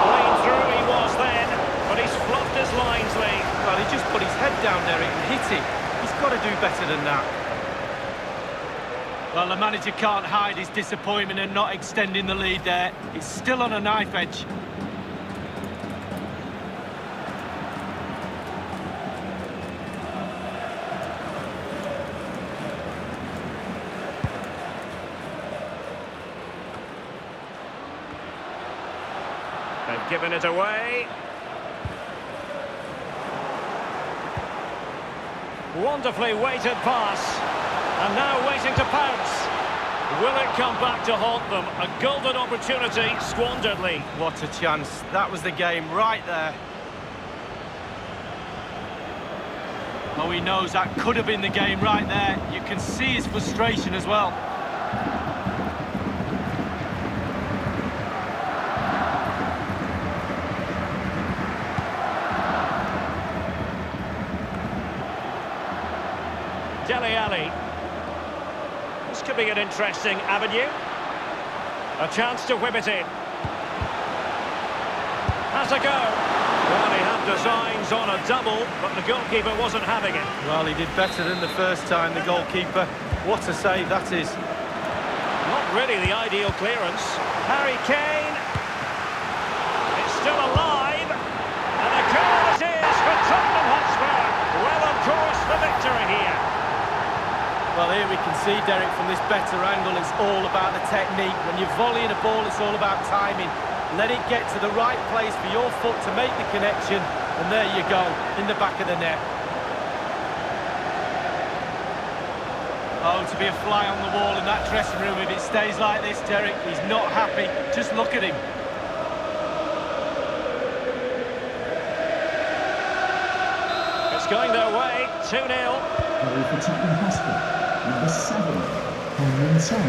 Clean through he was then, but he's fluffed his lines, Lee. Well, he just put his head down there and hit it. He's got to do better than that. Well, the manager can't hide his disappointment in not extending the lead there. It's still on a knife edge. They've given it away. Wonderfully weighted pass. And now waiting to pounce. Will it come back to haunt them? A golden opportunity squandered, Lee. What a chance. That was the game right there. Oh, he knows that could have been the game right there. You can see his frustration as well. Dele Alli. This could be an interesting avenue. A chance to whip it in. Has a go. Well, he had designs on a double, but the goalkeeper wasn't having it. Well, he did better than the first time, the goalkeeper. What a save that is. Not really the ideal clearance. Harry Kane. It's still alive. And a goal it is for Tottenham Hotspur. Well, of course, the victory here. Well, here we can see, Derek, from this better angle, it's all about the technique. When you're volleying a ball, it's all about timing. Let it get to the right place for your foot to make the connection, and there you go, in the back of the net. Oh, to be a fly on the wall in that dressing room if it stays like this, Derek. He's not happy. Just look at him. going their way, 2-0. Goal for Tottenham Hotspur, number 7, Hong-Min Son.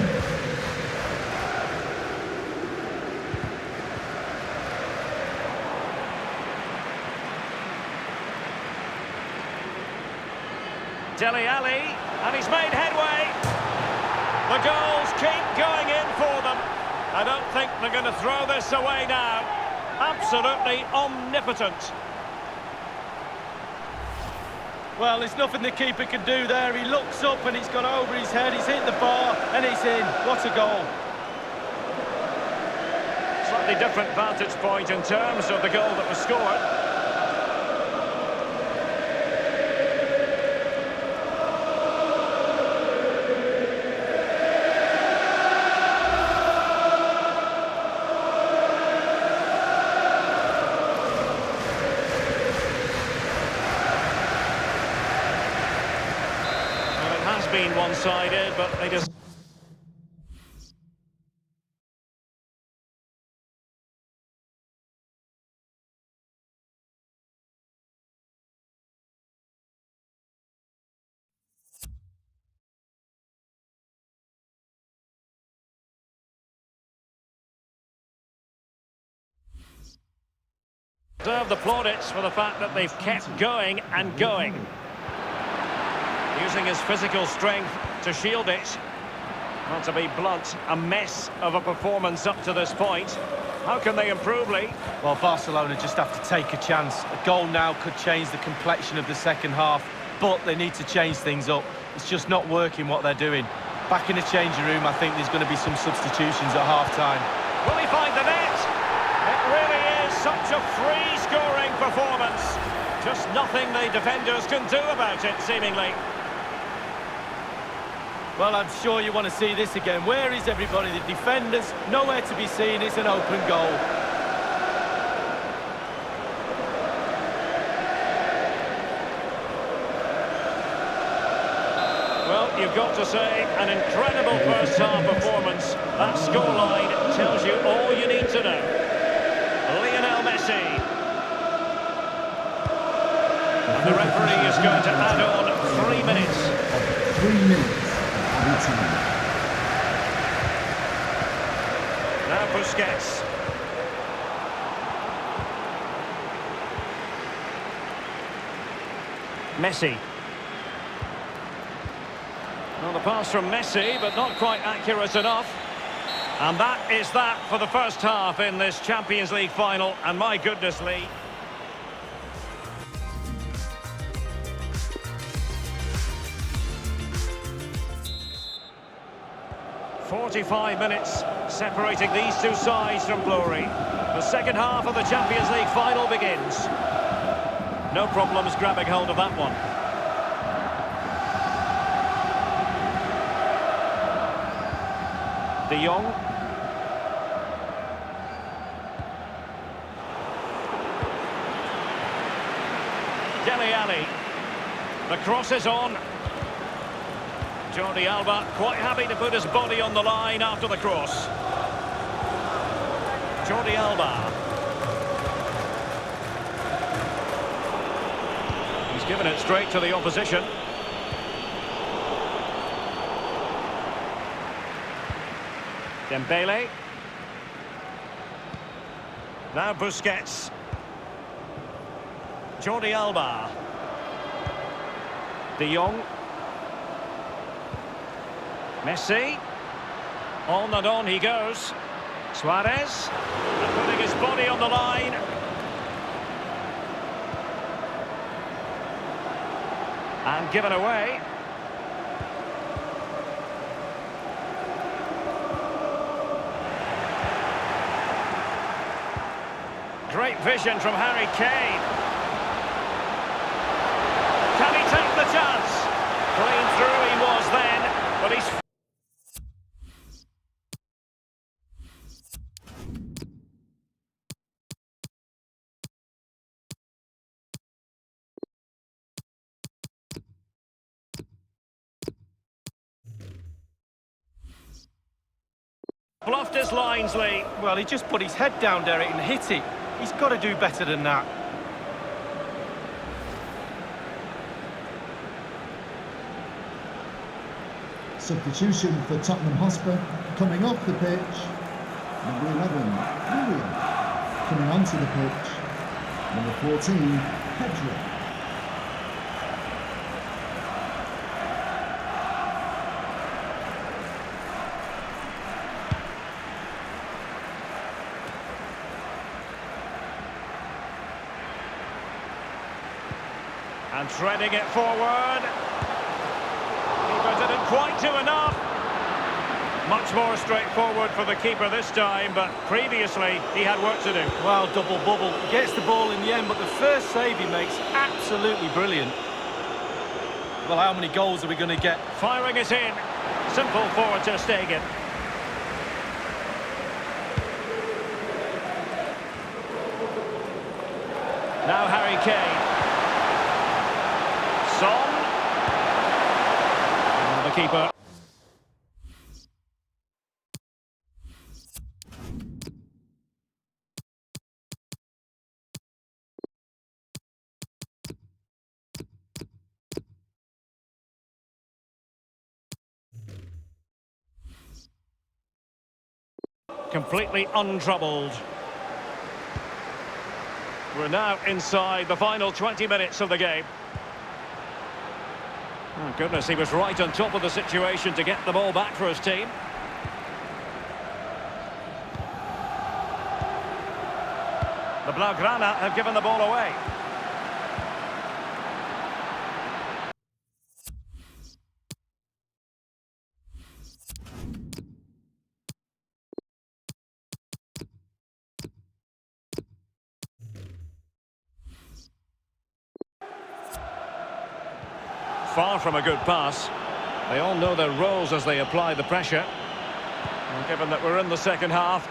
Dele Alli, and he's made headway. The goals keep going in for them. I don't think they're going to throw this away now. Absolutely omnipotent. Well, there's nothing the keeper can do there. He looks up and it's gone over his head. He's hit the bar and it's in. What a goal. Slightly different vantage point in terms of the goal that was scored. Been one-sided, but they just... deserve the plaudits for the fact that they've kept going and going. Using his physical strength to shield it. Not to be blunt, a mess of a performance up to this point. How can they improve, Lee? Well, Barcelona just have to take a chance. A goal now could change the complexion of the second half, but they need to change things up. It's just not working what they're doing. Back in the changing room, I think there's going to be some substitutions at half-time. Will he find the net? It really is such a free-scoring performance. Just nothing the defenders can do about it, seemingly. Well, I'm sure you want to see this again. Where is everybody? The defenders, nowhere to be seen. It's an open goal. Well, you've got to say, an incredible first-half performance. That scoreline tells you all you need to know. Lionel Messi. And the referee is going to add on 3 minutes. 3 minutes. Now Busquets. Messi. Well, the pass from Messi, but not quite accurate enough. And that is that for the first half in this Champions League final. And my goodness, Lee. 45 minutes separating these two sides from glory. The second half of the Champions League final begins. No problems grabbing hold of that one. De Jong. Dele Alli. The cross is on. Jordi Alba quite happy to put his body on the line after the cross. Jordi Alba. He's given it straight to the opposition. Dembele. Now Busquets. Jordi Alba. De Jong. Messi. On and on he goes. Suarez. And putting his body on the line. And given away. Great vision from Harry Kane. Can he take the chance? Clean through he was then, but he's... bluffed his lines, Lee. Well, he just put his head down, Derek, and hit it. He's got to do better than that. Substitution for Tottenham Hotspur, coming off the pitch, number 11, William. Coming onto the pitch, number 14, Pedro. And threading it forward. Keeper didn't quite do enough. Much more straightforward for the keeper this time, but previously he had work to do. Well, double bubble. Gets the ball in the end, but the first save he makes, absolutely brilliant. Well, how many goals are we going to get? Firing it in. Simple for Ter Stegen. Now Harry Kane. Son. And the keeper. Completely untroubled. We're now inside the final 20 minutes of the game. Oh, goodness, he was right on top of the situation to get the ball back for his team. The Blaugrana have given the ball away. Far from a good pass. They all know their roles as they apply the pressure. And given that we're in the second half,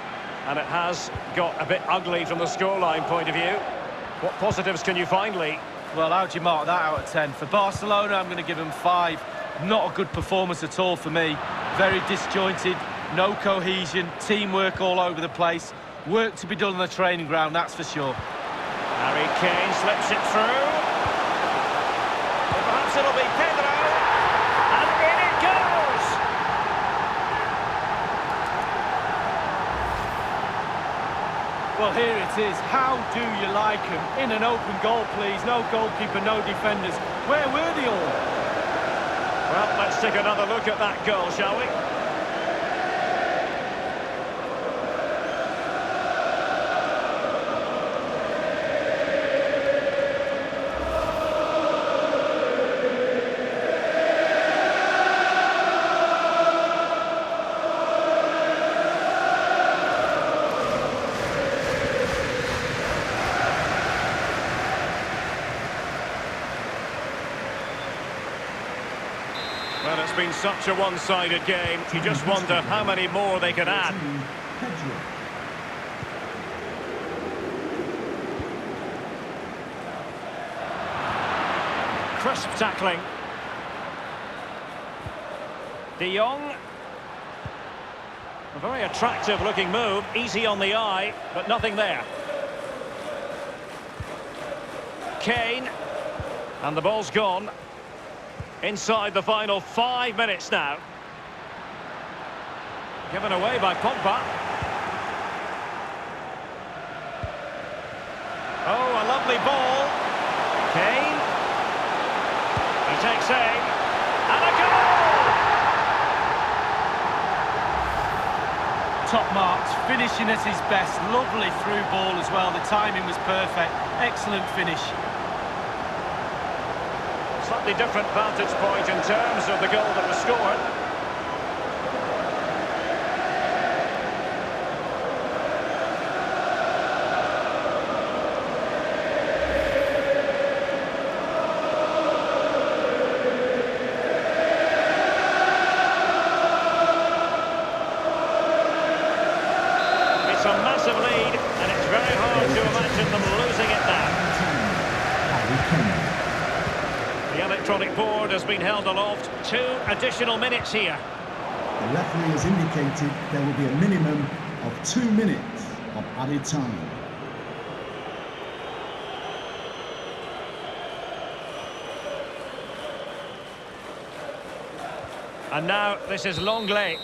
and it has got a bit ugly from the scoreline point of view, what positives can you find, Lee? Well, how do you mark that out of 10? For Barcelona, I'm going to give them 5. Not a good performance at all for me. Very disjointed, no cohesion, teamwork all over the place. Work to be done on the training ground, that's for sure. Harry Kane slips it through. Perhaps it'll be Pedro, and in it goes! Well, here it is. How do you like him? In an open goal, please. No goalkeeper, no defenders. Where were they all? Well, let's take another look at that goal, shall we? Well, it's been such a one-sided game. You just wonder how many more they can add. Crisp tackling. De Jong. A very attractive looking move. Easy on the eye, but nothing there. Kane. And the ball's gone. Inside the final 5 minutes now. Given away by Pogba. Oh, a lovely ball. Kane. He takes aim. And a goal! Top marks, finishing at his best. Lovely through ball as well. The timing was perfect. Excellent finish. Slightly different vantage point in terms of the goal that was scored. It's a massive lead, and it's very hard to imagine them losing it now. The electronic board has been held aloft. 2 additional minutes here. The referee has indicated there will be a minimum of 2 minutes of added time. And now this is Longley.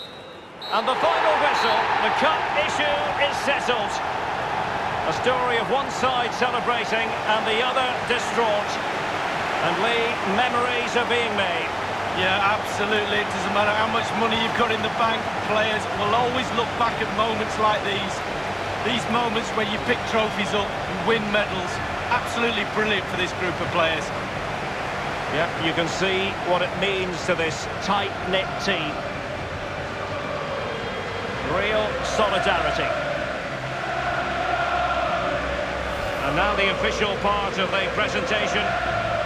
And the final whistle, the cup issue is settled. A story of one side celebrating and the other distraught. And Lee, memories are being made. Yeah, absolutely. It doesn't matter how much money you've got in the bank. Players will always look back at moments like these. These moments where you pick trophies up and win medals. Absolutely brilliant for this group of players. Yep, you can see what it means to this tight-knit team. Real solidarity. And now the official part of the presentation.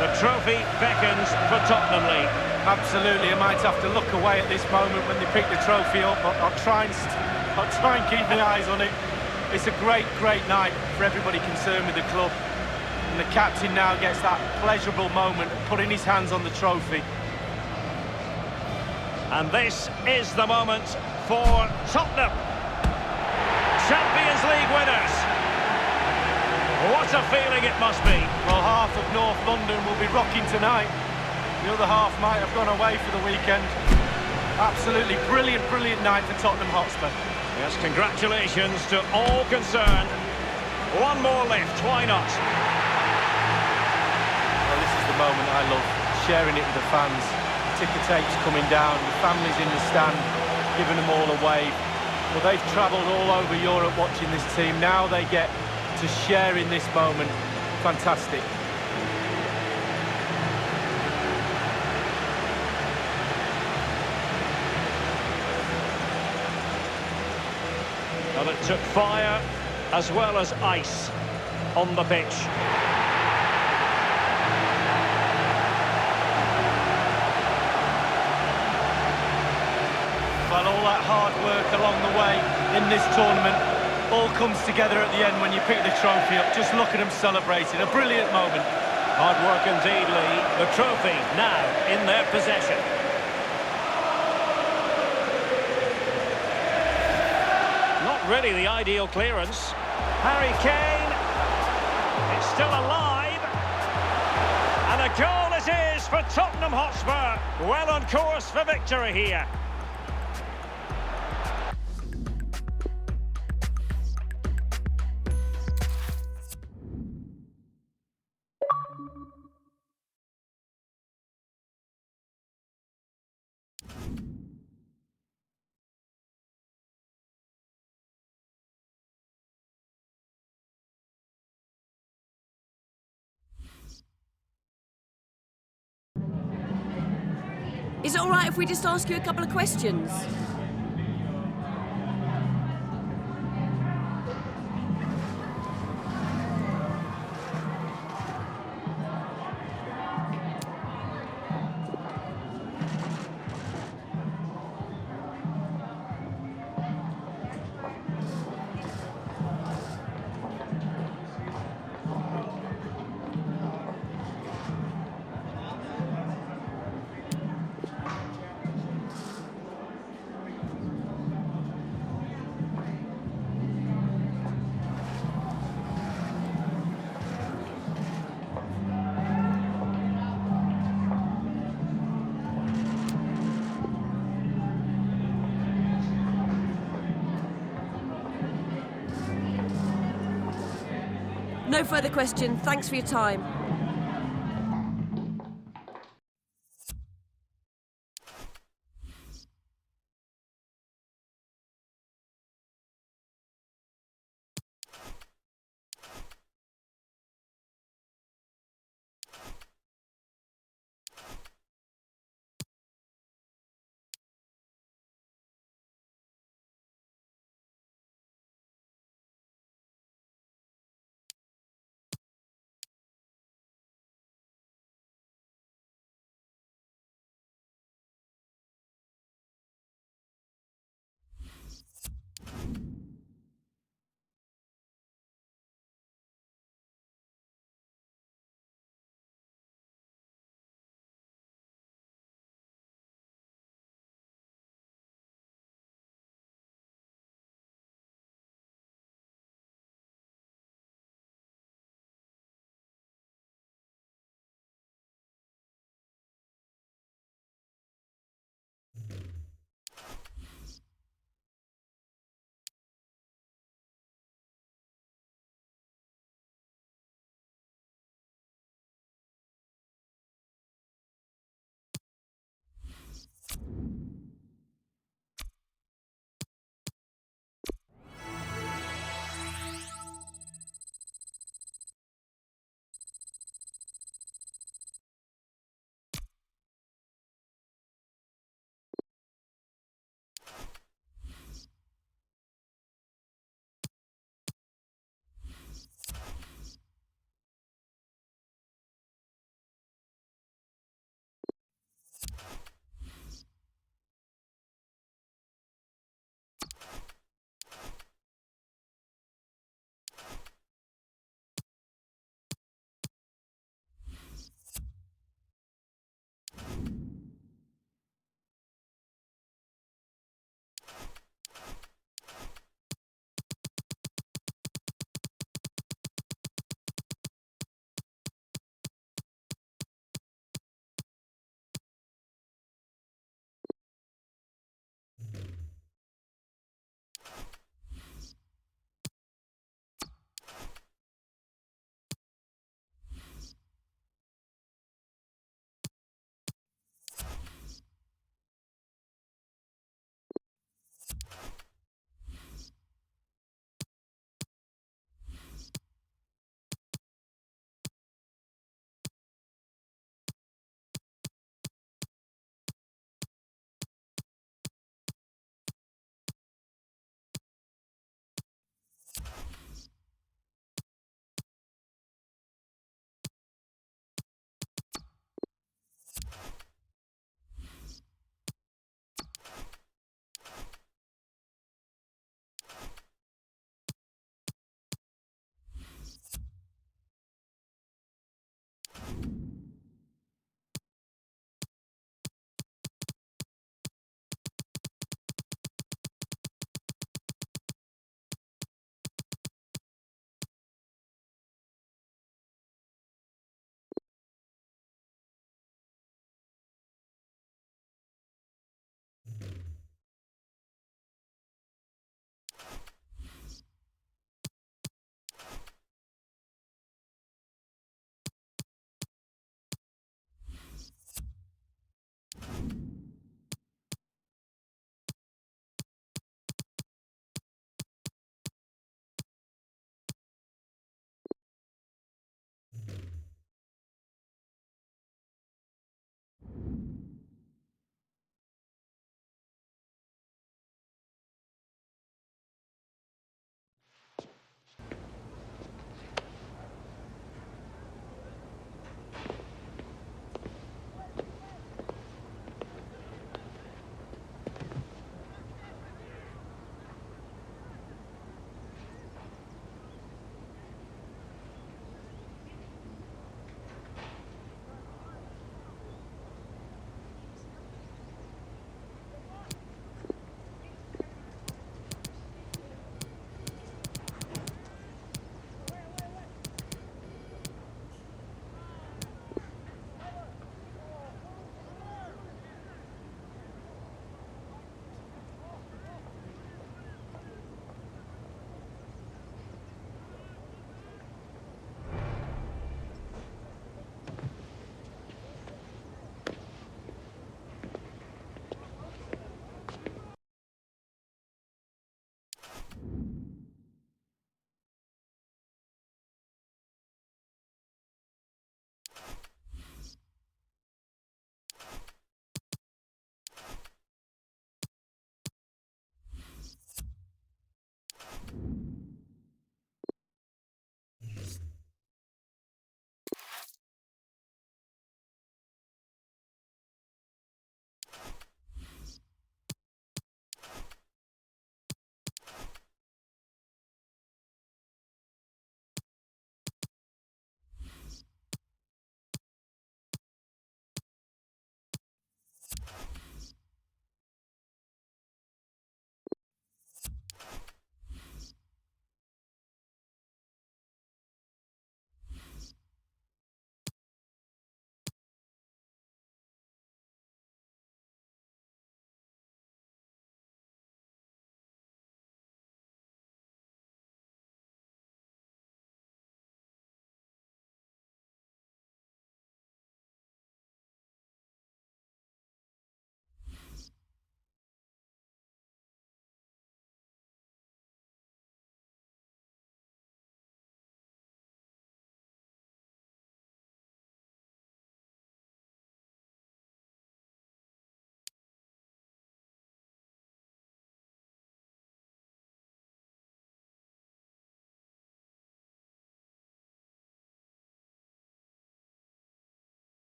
The trophy beckons for Tottenham, Lee. Absolutely, I might have to look away at this moment when they pick the trophy up, but I'll try and keep my eyes on it. It's a great, great night for everybody concerned with the club. And the captain now gets that pleasurable moment of putting his hands on the trophy. And this is the moment for Tottenham. Champions League winners. What a feeling it must be. Well, half of North London will be rocking tonight. The other half might have gone away for the weekend. Absolutely brilliant, brilliant night for Tottenham Hotspur. Yes, congratulations to all concerned. One more lift, why not? Well, this is the moment I love, sharing it with the fans. Ticker tapes coming down, the families in the stand, giving them all a wave. Well, they've travelled all over Europe watching this team. Now they get to share in this moment. Fantastic. Well, it took fire as well as ice on the pitch. Well, all that hard work along the way in this tournament all comes together at the end when you pick the trophy up. Just look at them celebrating. A brilliant moment. Hard work indeed, Lee. The trophy now in their possession. Not really the ideal clearance. Harry Kane. It's still alive. And a goal it is for Tottenham Hotspur. Well on course for victory here. Is it all right if we just ask you a couple of questions? No further question. Thanks for your time.